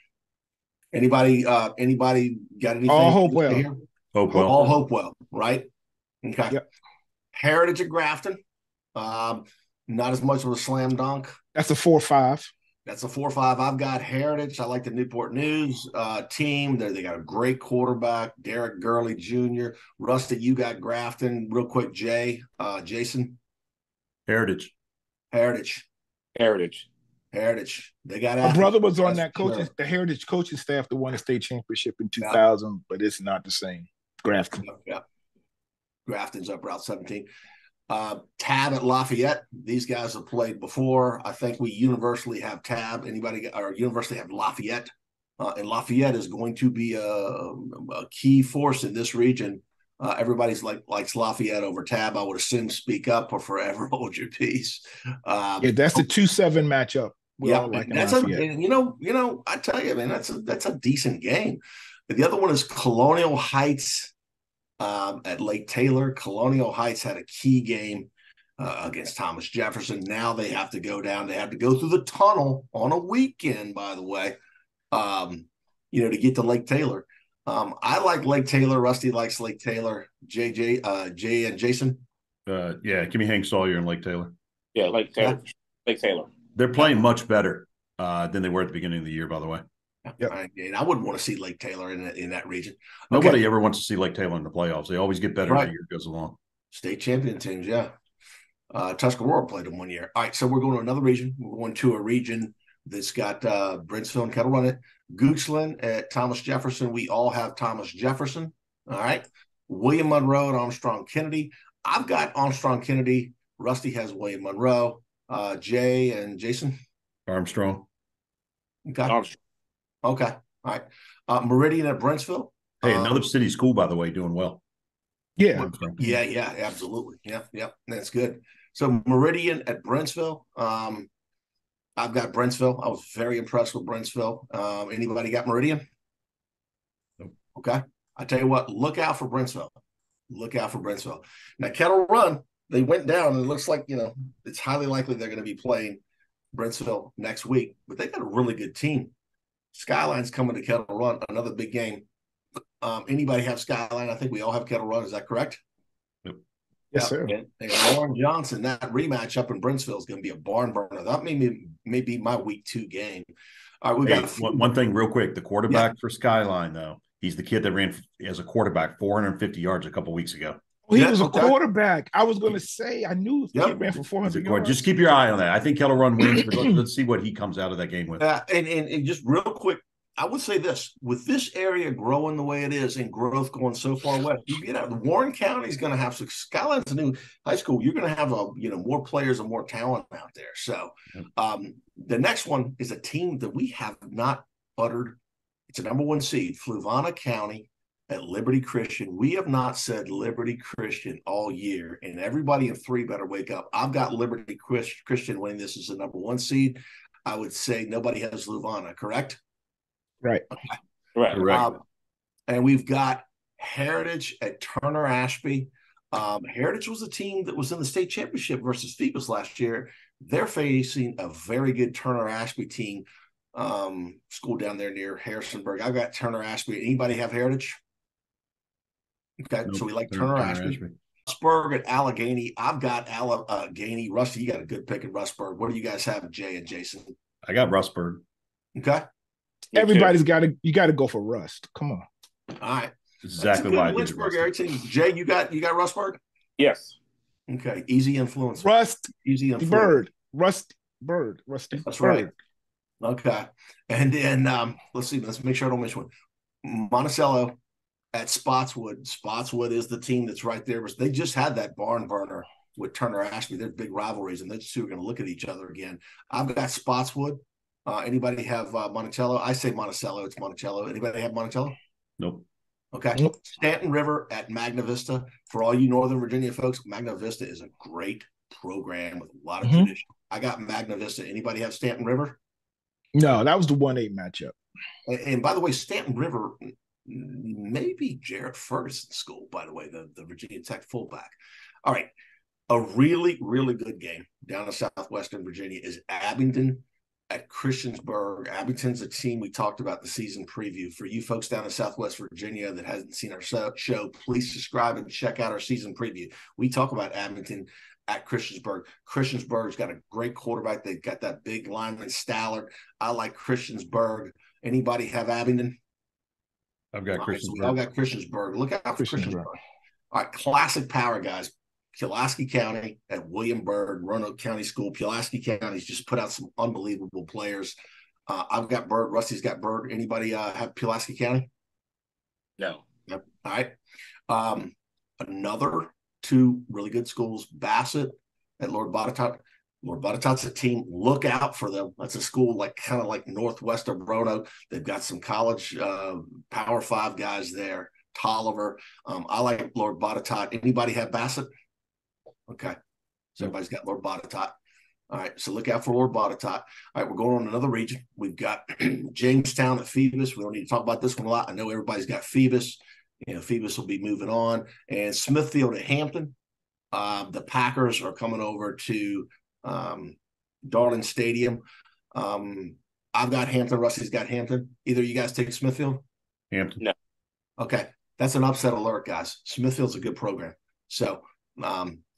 Anybody got anything? All Hopewell. Here? All Hopewell, right? Okay. Yep. Heritage at Grafton. Not as much of a slam dunk. That's a 4-5. That's a 4-5. I've got Heritage. I like the Newport News team. They got a great quarterback, Derek Gurley Jr. Rusty, you got Grafton. Real quick, Jay, Jason. Heritage. They got my brother was on that coaching, the Heritage coaching staff that won the state championship in 2000, but it's not the same. Grafton. Yeah. Grafton's up Route 17. Tab at Lafayette. These guys have played before. I think we universally have Tab. Anybody or universally have Lafayette? and Lafayette is going to be a key force in this region. Everybody's likes Lafayette over Tab. I would assume speak up or forever hold your peace. Yeah, that's a 2-7 matchup. We all like Lafayette. I tell you, man, that's a decent game. The other one is Colonial Heights at Lake Taylor. Colonial Heights had a key game against Thomas Jefferson. Now they have to go down. They have to go through the tunnel on a weekend, by the way, to get to Lake Taylor. I like Lake Taylor. Rusty likes Lake Taylor. Jay and Jason. Give me Hank Sawyer and Lake Taylor. Yeah, Lake Taylor. Yeah. Lake Taylor. They're playing much better than they were at the beginning of the year, by the way. Yep. I wouldn't want to see Lake Taylor in that region. Nobody ever wants to see Lake Taylor in the playoffs. They always get better as the year goes along. State champion teams, yeah. Tuscarora played them one year. All right, so we're going to another region. We're going to a region that's got Brentsville and Kettle Run it. Goochland at Thomas Jefferson. We all have Thomas Jefferson. All right. William Monroe and Armstrong Kennedy. I've got Armstrong Kennedy. Rusty has William Monroe. Jay and Jason. Armstrong. Okay. Armstrong. Okay. All right. Meridian at Brentsville. Hey, another city school, by the way, doing well. Yeah. Yeah, absolutely. Yeah. That's good. So Meridian at Brentsville. I've got Brentsville. I was very impressed with Brentsville. Anybody got Meridian? Nope. Okay. I tell you what, look out for Brentsville. Look out for Brentsville. Now, Kettle Run, they went down, and it looks like, it's highly likely they're going to be playing Brentsville next week, but they got a really good team. Skyline's coming to Kettle Run, another big game. Anybody have Skyline? I think we all have Kettle Run. Is that correct? Yep. Yes, sir. And Lauren Johnson, that rematch up in Brentsville is going to be a barn burner. That may be my week 2 game. All right, we got one thing real quick. The quarterback for Skyline, though, he's the kid that ran as a quarterback 450 yards a couple weeks ago. Well, he was a quarterback. I was going to say, I knew he ran for 400 yards. Just keep your eye on that. I think Kettle Run wins, but let's see what he comes out of that game with. And just real quick, I would say this: with this area growing the way it is and growth going so far west, you get out. Warren County is going to have Skyline's a new high school. You're going to have more players and more talent out there. So the next one is a team that we have not uttered. It's a number 1 seed, Fluvanna County at Liberty Christian. We have not said Liberty Christian all year, and everybody in 3 better wake up. I've got Liberty Christian winning this as the number 1 seed. I would say nobody has Fluvanna, correct? Right. Okay. Right. And we've got Heritage at Turner Ashby. Heritage was a team that was in the state championship versus Phoebus last year. They're facing a very good Turner Ashby team, school down there near Harrisonburg. I've got Turner Ashby. Anybody have Heritage? Okay, nope. So we like Turner Ashby. Russburg at Allegheny. I've got Allegheny. Rusty, you got a good pick in Russburg. What do you guys have, Jay and Jason? I got Russburg. Okay. Everybody's got to go for Rust. Come on. All right. Exactly why I did Lynchburg. Jay, you got Russburg? Yes. Okay. Easy influence. Easy influence. Bird. Rusty Bird. That's right. Okay. And then let's see. Let's make sure I don't miss one. Monticello at Spotswood. Spotswood is the team that's right there. They just had that barn burner with Turner Ashby. They're big rivalries, and they're just going to look at each other again. I've got Spotswood. Anybody have Monticello? I say Monticello. It's Monticello. Anybody have Monticello? Nope. Okay. Nope. Stanton River at Magna Vista. For all you Northern Virginia folks, Magna Vista is a great program with a lot of tradition. I got Magna Vista. Anybody have Stanton River? No, that was the 1-8 matchup. And by the way, Stanton River may be Jarrett Ferguson's school, by the way, the Virginia Tech fullback. All right. A really, really good game down in southwestern Virginia is Abingdon at Christiansburg. Abington's a team we talked about the season preview. For you folks down in Southwest Virginia that hasn't seen our show, please subscribe and check out our season preview. We talk about Abington at Christiansburg. Christiansburg's got a great quarterback. They've got that big lineman, Stallard. I like Christiansburg. Anybody have Abingdon? I've got Christiansburg. Right, so we all got Christiansburg. Look out for Christiansburg. All right, classic power, guys. Pulaski County at William Byrd, Roanoke County School. Pulaski County's just put out some unbelievable players. I've got Byrd. Rusty's got Byrd. Anybody have Pulaski County? No. Yep. All right. Another 2 really good schools, Bassett at Lord Botetourt. Lord Botetourt's a team. Look out for them. That's a school like kind of like northwest of Roanoke. They've got some college Power 5 guys there. Tolliver. I like Lord Botetourt. Anybody have Bassett? Okay. So everybody's got Lord Botetourt. All right, so look out for Lord Botetourt. All right, we're going on another region. We've got Jamestown at Phoebus. We don't need to talk about this one a lot. I know everybody's got Phoebus. Phoebus will be moving on. And Smithfield at Hampton. The Packers are coming over to Darling Stadium. I've got Hampton. Rusty's got Hampton. Either you guys take Smithfield? Hampton. No. Okay, that's an upset alert, guys. Smithfield's a good program. So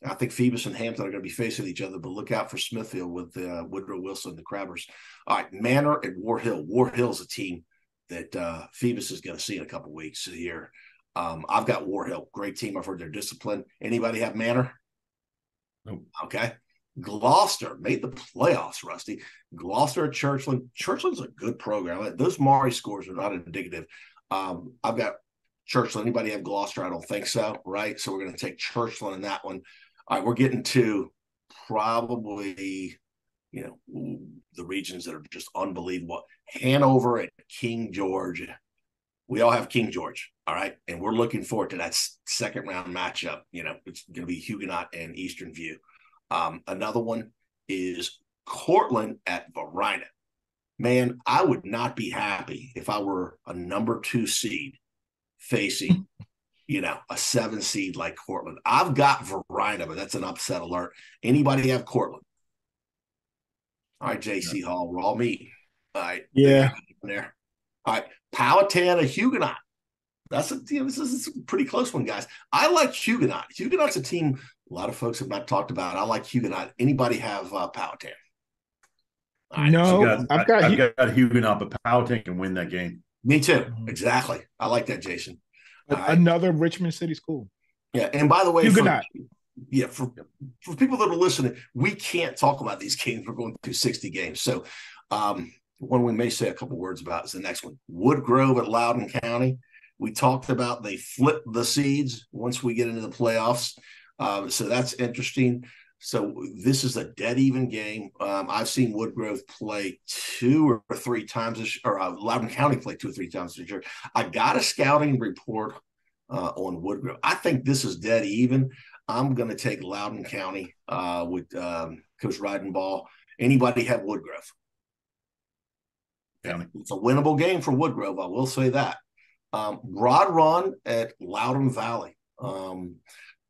I think Phoebus and Hampton are going to be facing each other, but look out for Smithfield with Woodrow Wilson and the Crabbers. All right, Manor and War Hill. War Hill's a team that Phoebus is going to see in a couple weeks here. I've got War Hill. Great team. I've heard their discipline. Anybody have Manor? Nope. Okay. Gloucester made the playoffs, Rusty. Gloucester at Churchland. Churchland's a good program. Those Maury scores are not indicative. I've got Churchland. Anybody have Gloucester? I don't think so, right? So we're going to take Churchland in that one. All right, we're getting to probably, the regions that are just unbelievable. Hanover and King George. We all have King George, all right? And we're looking forward to that second round matchup. It's going to be Huguenot and Eastern View. Another one is Cortland at Varina. Man, I would not be happy if I were a number 2 seed facing a 7 seed like Cortland. I've got Varina, but that's an upset alert. Anybody have Cortland? All right, JC Hall, we're all meeting. All right. Yeah. There. All right. Powhatan, a Huguenot. This is a pretty close one, guys. I like Huguenot. Huguenot's a team a lot of folks have not talked about. I like Huguenot. Anybody have Powhatan? Right. No, I've got Huguenot, but Powhatan can win that game. Me too. Exactly. I like that, Jason. Another Richmond City school. Yeah, and by the way, Huguenot. For people that are listening, we can't talk about these games. We're going through 60 games. So one we may say a couple words about is the next one. Woodgrove at Loudoun County. We talked about they flip the seeds once we get into the playoffs. So that's interesting. So this is a dead even game. I've seen Woodgrove play 2 or 3 times, or Loudoun County play 2 or 3 times this year. I got a scouting report on Woodgrove. I think this is dead even. I'm going to take Loudoun County with Coach Ridenball. Anybody have Woodgrove? County. It's a winnable game for Woodgrove. I will say that. Broad Run at Loudoun Valley.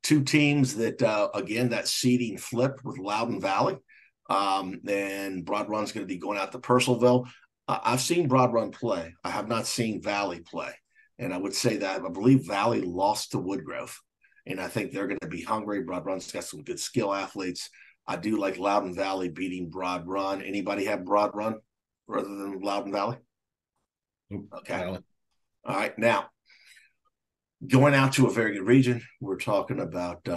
2 teams that, again, that seeding flipped with Loudoun Valley. And Broad Run's going to be going out to Purcellville. I've seen Broad Run play. I have not seen Valley play. And I would say that I believe Valley lost to Woodgrove. And I think they're going to be hungry. Broad Run's got some good skill athletes. I do like Loudoun Valley beating Broad Run. Anybody have Broad Run rather than Loudoun Valley? Okay. Valley. All right. Now, going out to a very good region, we're talking about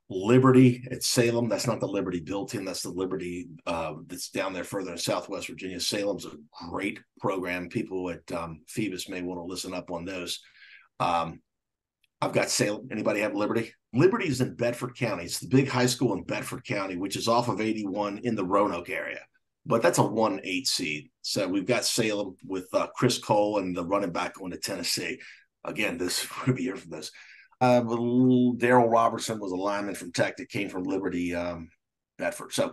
Liberty at Salem. That's not the Liberty built-in. That's the Liberty that's down there further in Southwest Virginia. Salem's a great program. People at Phoebus may want to listen up on those. I've got Salem. Anybody have Liberty? Liberty is in Bedford County. It's the big high school in Bedford County, which is off of 81 in the Roanoke area. But that's a 1-8 seed. So we've got Salem with Chris Cole and the running back going to Tennessee. Again, this would be here for this. Daryl Robertson was a lineman from Tech that came from Liberty Bedford. So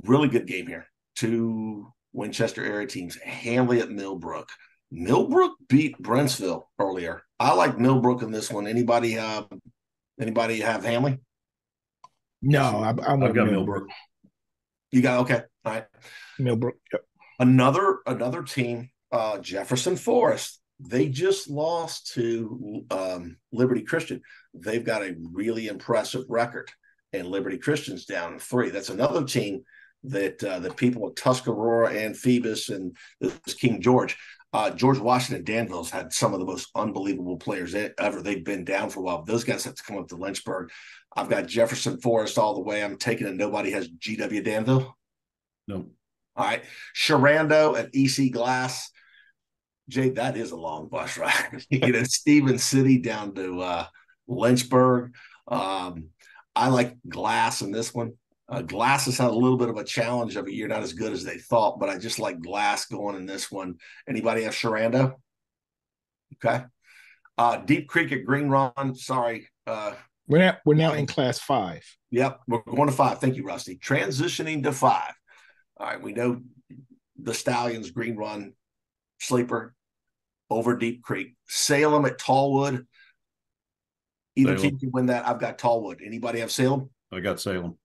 really good game here. 2 Winchester area teams. Hanley at Millbrook. Millbrook beat Brentsville earlier. I like Millbrook in this one. Anybody have Hanley? No, I've got Millbrook. You got okay. All right. Millbrook. Yep. Another team, Jefferson Forest. They just lost to Liberty Christian. They've got a really impressive record, and Liberty Christian's down 3. That's another team that the people at Tuscarora and Phoebus and this King George. George Washington Danville's had some of the most unbelievable players ever. They've been down for a while. Those guys have to come up to Lynchburg. I've got Jefferson Forest all the way. I'm taking it. Nobody has GW Danville. No. All right. Sharando at EC Glass. Jay, that is a long bus ride. Stephen City down to Lynchburg. I like Glass in this one. Glass has had a little bit of a challenge of a year, not as good as they thought, but I just like Glass going in this one. Anybody have Sharanda? Okay. Deep Creek at Green Run. Sorry. We're now in class 5. Yep, we're going to 5. Thank you, Rusty. Transitioning to 5. All right, we know the Stallions, Green Run, sleeper over Deep Creek. Salem at Tallwood. Either team can win that. I've got Tallwood. Anybody have Salem? I got Salem.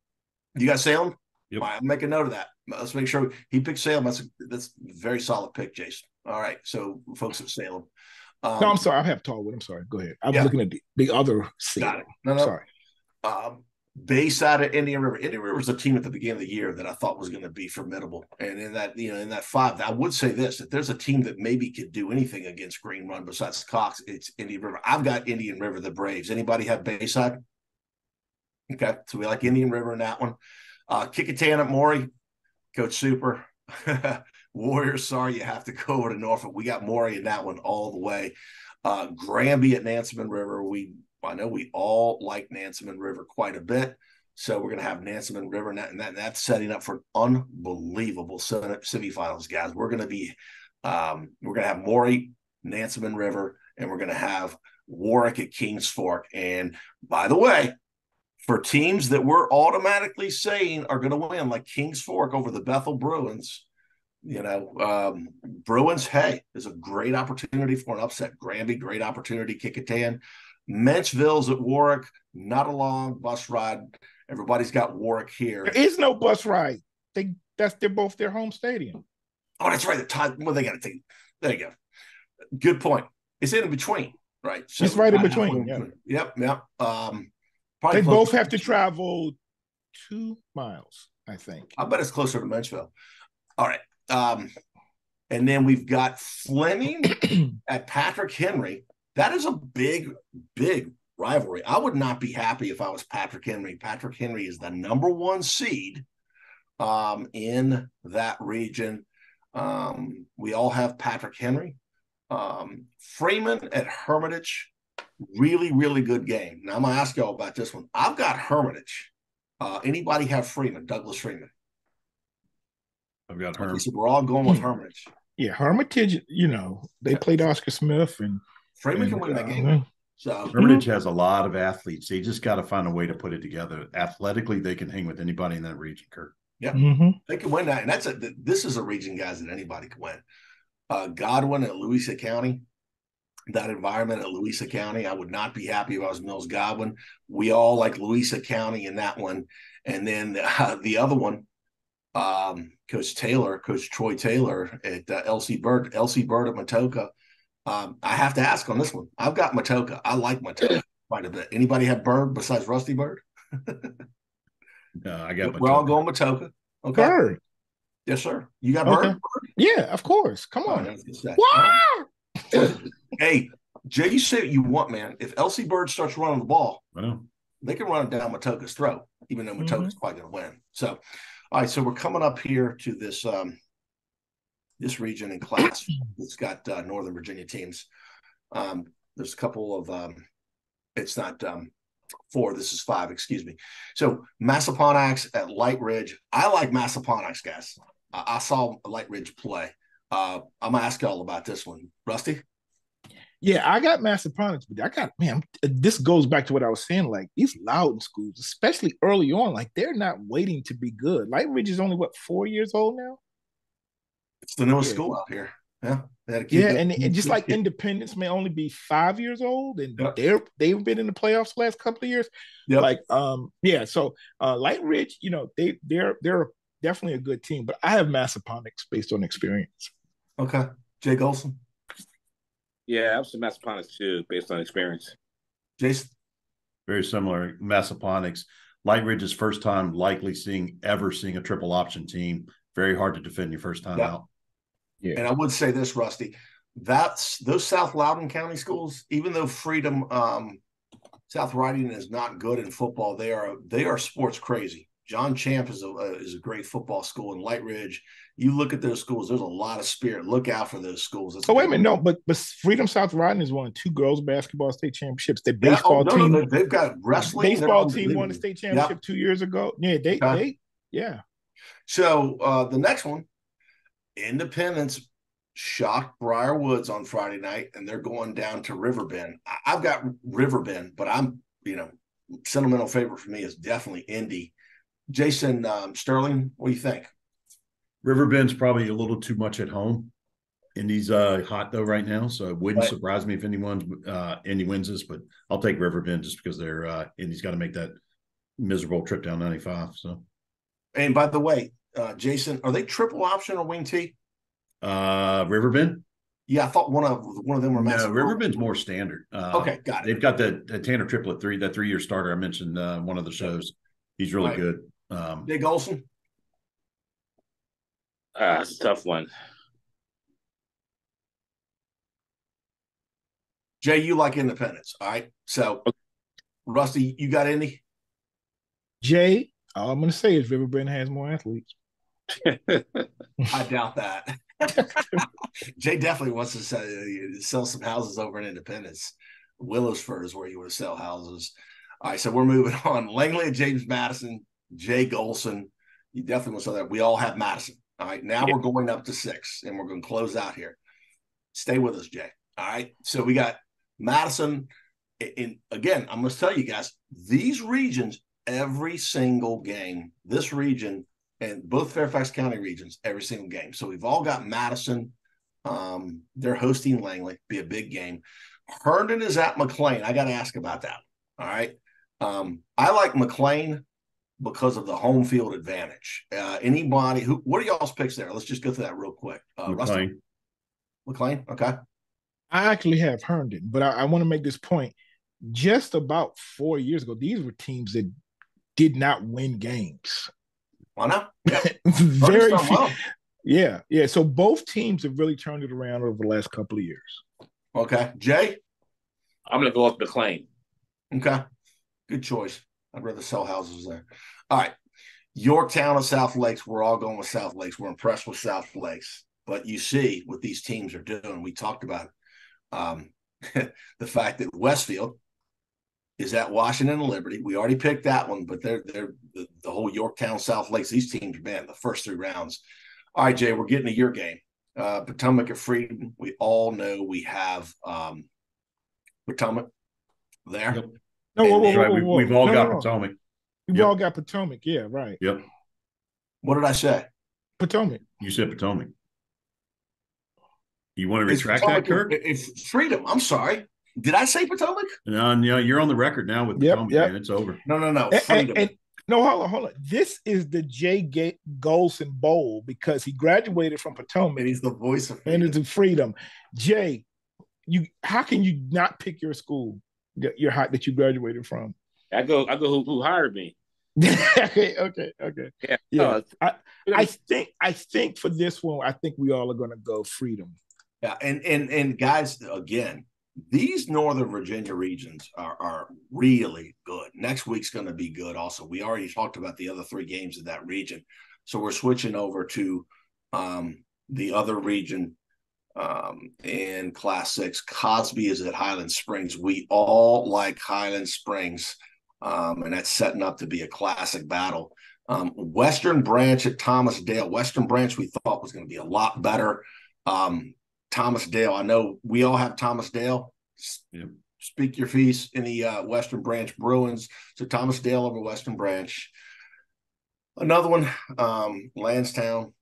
You got Salem? Yep. All right, I'll make a note of that. Let's make sure he picked Salem. That's a very solid pick, Jason. All right, so folks at Salem. No, I'm sorry. I have Tallwood. I'm sorry. Go ahead. I was looking at the other Salem. Got it. No. Sorry. Bayside at Indian River. Indian River was a team at the beginning of the year that I thought was going to be formidable. And in that 5, I would say this: if there's a team that maybe could do anything against Green Run besides Cox, it's Indian River. I've got Indian River, the Braves. Anybody have Bayside? Okay, so we like Indian River in that one. Kickitan at Maury, Coach Super. Warriors, sorry, you have to go over to Norfolk. We got Maury in that one all the way. Granby at Nansemond River. I know we all like Nansemond River quite a bit. So we're going to have Nansemond River, and that's setting up for an unbelievable semifinals, guys. We're going to have Maury, Nansemond River, and we're going to have Warwick at Kings Fork. And by the way, for teams that we're automatically saying are going to win, like Kings Fork over the Bethel Bruins, Bruins, hey, is a great opportunity for an upset. Granby, great opportunity. Kickitan. Menchville's at Warwick, not a long bus ride. Everybody's got Warwick here. There is no bus ride. They're both their home stadium. Oh, that's right. They got to take. There you go. Good point. It's in between, right? So it's right in between. Yeah. Yep. They both have to travel 2 miles, I think. I bet it's closer to Menchville. All right. And then we've got Fleming at Patrick Henry. That is a big, big rivalry. I would not be happy if I was Patrick Henry. Patrick Henry is the number 1 seed in that region. We all have Patrick Henry. Freeman at Hermitage. Really, really good game. Now I'm going to ask y'all about this one. I've got Hermitage. Anybody have Freeman, Douglas Freeman? I've got Hermitage. So we're all going with Hermitage. Yeah, Hermitage, they played Oscar Smith and Freeman can win that game. So Hermitage has a lot of athletes. They just got to find a way to put it together. Athletically, they can hang with anybody in that region, Kurt. Yeah, They can win that. And this is a region, guys, that anybody can win. Godwin at Louisa County. That environment at Louisa County, I would not be happy if I was Mills Godwin. We all like Louisa County in that one. And then the other one, Coach Troy Taylor at LC Bird at Matoka. I have to ask on this one. I've got Matoka. I like Matoka quite a bit. Anybody have Bird besides Rusty Bird? No, I got Matoka. We're all going Matoka. Okay. Bird. Yes, sir. You got Bird? Yeah, of course. Come on. Hey, Jay, you say what you want, man. If LC Bird starts running the ball, I know. They can run it down Matoka's throat, even though Matoka's probably going to win. So, all right, so we're coming up here to this this region in class. It's got Northern Virginia teams. There's a couple of it's not 4. This is 5. Excuse me. So Massaponax at Light Ridge. I like Massaponax, guys. I saw Light Ridge play. I'm gonna ask y'all about this one, Rusty. Yeah, I got Massaponax, but this goes back to what I was saying. Like these Loudon schools, especially early on, like they're not waiting to be good. Light Ridge is only 4 years old now. It's the newest school out here. Yeah, and just like Independence may only be 5 years old, and they've been in the playoffs the last couple of years. Yep. Like, so Light Ridge, they're definitely a good team, but I have Massaponax based on experience. Okay, Jay Gholson. Yeah, I have some Massaponax too, based on experience. Jason? Very similar. Massaponax. Light Ridge's first time likely seeing a triple option team. Very hard to defend your first time out. Yeah. And I would say this, Rusty, those South Loudoun County schools, even though Freedom South Riding is not good in football, they are sports crazy. John Champ is a great football school in Light Ridge. You look at those schools, there's a lot of spirit. Look out for those schools. Oh, wait a minute. No, but Freedom South Riding has won 2 girls basketball state championships. The Yeah. baseball team. No, they've got wrestling. Baseball team won the state championship 2 years ago. Yeah, yeah. So the next one, Independence shocked Briar Woods on Friday night, and they're going down to Riverbend. I've got Riverbend, but I'm, sentimental favorite for me is definitely Indy. Jason Sterling, what do you think? Riverbend's probably a little too much at home. Indy's hot though right now, so it wouldn't surprise me if Indy wins this. But I'll take Riverbend just because they're Indy's got to make that miserable trip down 95. So, and by the way, Jason, are they triple option or wing T? Riverbend. Yeah, I thought one of them were massive. No, Riverbend's more standard. Okay, got it. They've got the Tanner Triplett that 3-year starter I mentioned one of the shows. He's really good. Jay Gholson. It's a tough one. Jay, you like Independence, all right? So, Rusty, you got Indy? Jay, all I'm going to say is Riverbend has more athletes. I doubt that. Jay definitely wants to sell some houses over in Independence. Willowsford is where you want to sell houses. All right, so we're moving on. Langley and James Madison, Jay Gholson. You definitely want to sell that. We all have Madison. All right, now we're going up to 6, and we're going to close out here. Stay with us, Jay. All right, so we got Madison. And again, I'm going to tell you guys, these regions, every single game, this region and both Fairfax County regions, every single game. So we've all got Madison. They're hosting Langley, be a big game. Herndon is at McLean. I got to ask about that. All right. I like McLean because of the home field advantage. Anybody who, what are y'all's picks there? Let's just go through that real quick. McLean. McLean. Okay. I actually have Herndon, but I want to make this point. Just about 4 years ago, these were teams that did not win games. Why not? Yeah. Very few. Well. Yeah. So both teams have really turned it around over the last couple of years. Okay. Jay? I'm going to go with McLean. Okay. Good choice. I'd rather sell houses there. All right. Yorktown and South Lakes. We're all going with South Lakes. We're impressed with South Lakes. But you see what these teams are doing. We talked about the fact that Westfield is at Washington and Liberty. We already picked that one, but they're the whole Yorktown, South Lakes. These teams, man, the first 3 rounds. All right, Jay, we're getting to your game. Potomac at Freedom. We all know we have Potomac there. Yep. No, we've all got Potomac. We've all got Potomac. Yeah, right. Yep. What did I say? Potomac. You said Potomac. You want to retract that, Kirk? It's Freedom. I'm sorry. Did I say Potomac? No, you're on the record now with Potomac, man. It's over. No. Freedom. No, hold on. This is the Jay Gholson Bowl because he graduated from Potomac. And he's the voice of freedom. And it's Freedom. Jay, how can you not pick your school that you graduated from? I go who hired me. Okay. Yeah. I think for this one, I think we all are going to go Freedom. Yeah, and guys, again, these Northern Virginia regions are really good. Next week's going to be good also. We already talked about the other 3 games in that region. So we're switching over to the other region in Class 6. Cosby is at Highland Springs. We all like Highland Springs, and that's setting up to be a classic battle. Western Branch at Thomas Dale. Western Branch we thought was going to be a lot better. Thomas Dale. I know we all have Thomas Dale. Yep. Speak your piece in the Western Branch Bruins. So Thomas Dale over Western Branch. Another one, Lansdowne,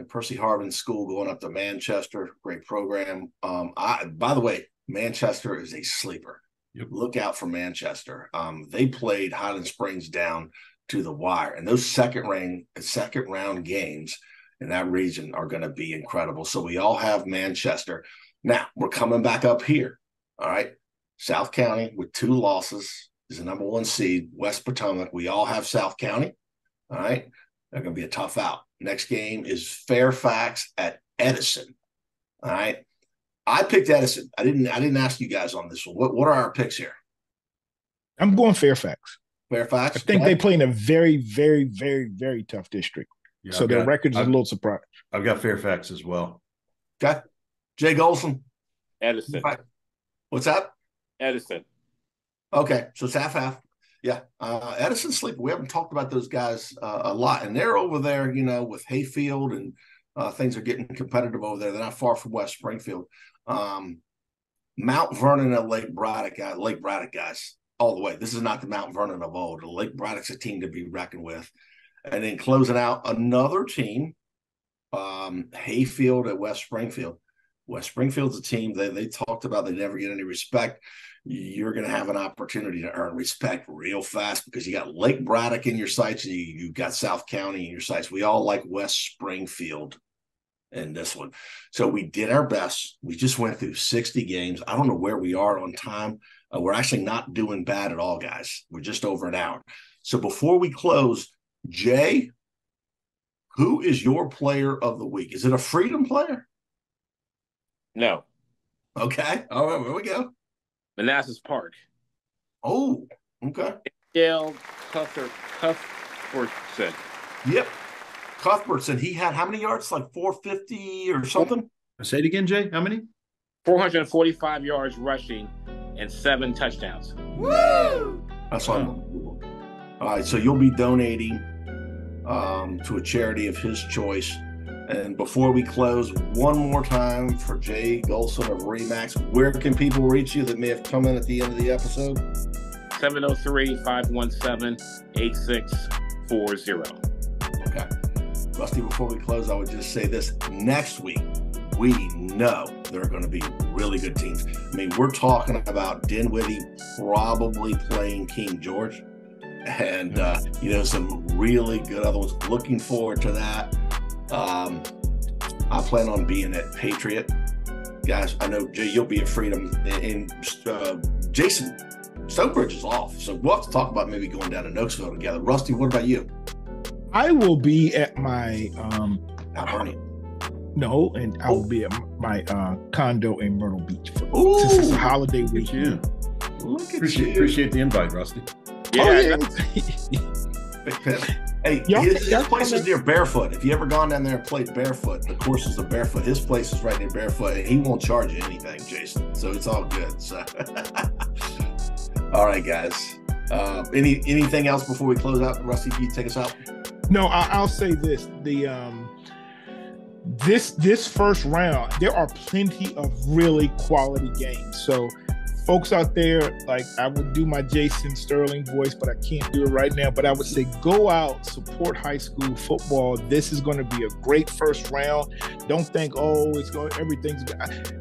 Percy Harvin School going up to Manchester. Great program. By the way, Manchester is a sleeper. Yep. Look out for Manchester. They played Highland Springs down to the wire, and those second round games in that region are going to be incredible. So we all have Manchester. Now we're coming back up here. All right. South County with 2 losses is the number 1 seed. West Potomac. We all have South County. All right. They're going to be a tough out. Next game is Fairfax at Edison. All right. I picked Edison. I didn't ask you guys on this one. What are our picks here? I'm going Fairfax. Fairfax. I think they play in a very, very, very, very tough district. Yeah, so their record is a little surprised. I've got Fairfax as well. Okay. Jay Gholson. Edison. What's that? Edison. Okay, so it's half. Yeah. Edison Sleeper. We haven't talked about those guys a lot. And they're over there, with Hayfield, and things are getting competitive over there. They're not far from West Springfield. Mount Vernon and Lake Braddock guys, all the way. This is not the Mount Vernon of old. The Lake Braddock's a team to be reckoned with. And then closing out another team, Hayfield at West Springfield. West Springfield's a team that they talked about. They never get any respect. You're going to have an opportunity to earn respect real fast because you got Lake Braddock in your sights. You've got South County in your sights. We all like West Springfield in this one. So we did our best. We just went through 60 games. I don't know where we are on time. We're actually not doing bad at all, guys. We're just over an hour. So before we close, Jay, who is your player of the week? Is it a Freedom player? No. Okay. All right. Where we go? Manassas Park. Oh, okay. Dale Cuthbertson. Yep. Cuthbertson. He had how many yards? Like 450 or something? Say it again, Jay. How many? 445 yards rushing and 7 touchdowns. Woo! That's unbelievable. All right. So you'll be donating to a charity of his choice. And before we close, one more time for Jay Gholson of Remax, where can people reach you that may have come in at the end of the episode? 703-517-8640. Okay. Rusty, before we close, I would just say this. Next week, we know there are going to be really good teams. I mean, we're talking about Dinwiddie probably playing King George and, some really good other ones. Looking forward to that. I plan on being at Patriot. Guys, I know, Jay, you'll be at Freedom. And Jason, Stonebridge is off. So we'll have to talk about maybe going down to Nokesville together. Rusty, what about you? I will be at my Mount Vernon. No, and I will be at my condo in Myrtle Beach since it's a holiday weekend. Look at Appreciate the invite, Rusty. Yeah. Hey, his place is near Barefoot. If you ever gone down there and played Barefoot, the courses are Barefoot. His place is right near Barefoot, and he won't charge you anything, Jason. So it's all good. So, all right, guys. Anything else before we close out? Rusty, can you take us out? No, I'll say this: this first round, there are plenty of really quality games. So, folks out there, like, I would do my Jason Sterling voice, but I can't do it right now. But I would say, go out, support high school football. This is going to be a great first round. Don't think, everything's.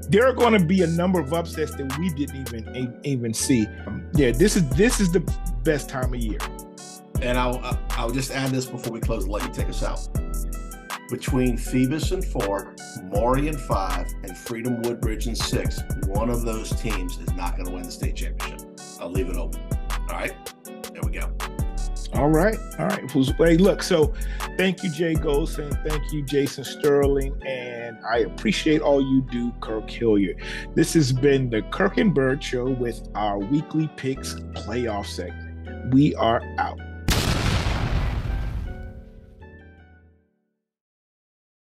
There are going to be a number of upsets that we didn't even see. This is the best time of year. And I'll just add this before we close and let you take us out. Between Phoebus and 4, Maury and 5, and Freedom Woodbridge and 6, one of those teams is not going to win the state championship. I'll leave it open. All right? There we go. All right. Hey, look, so thank you, Jay Gholson. Thank you, Jason Sterling. And I appreciate all you do, Kirk Hilliard. This has been the Kirk and Bird Show with our weekly picks playoff segment. We are out.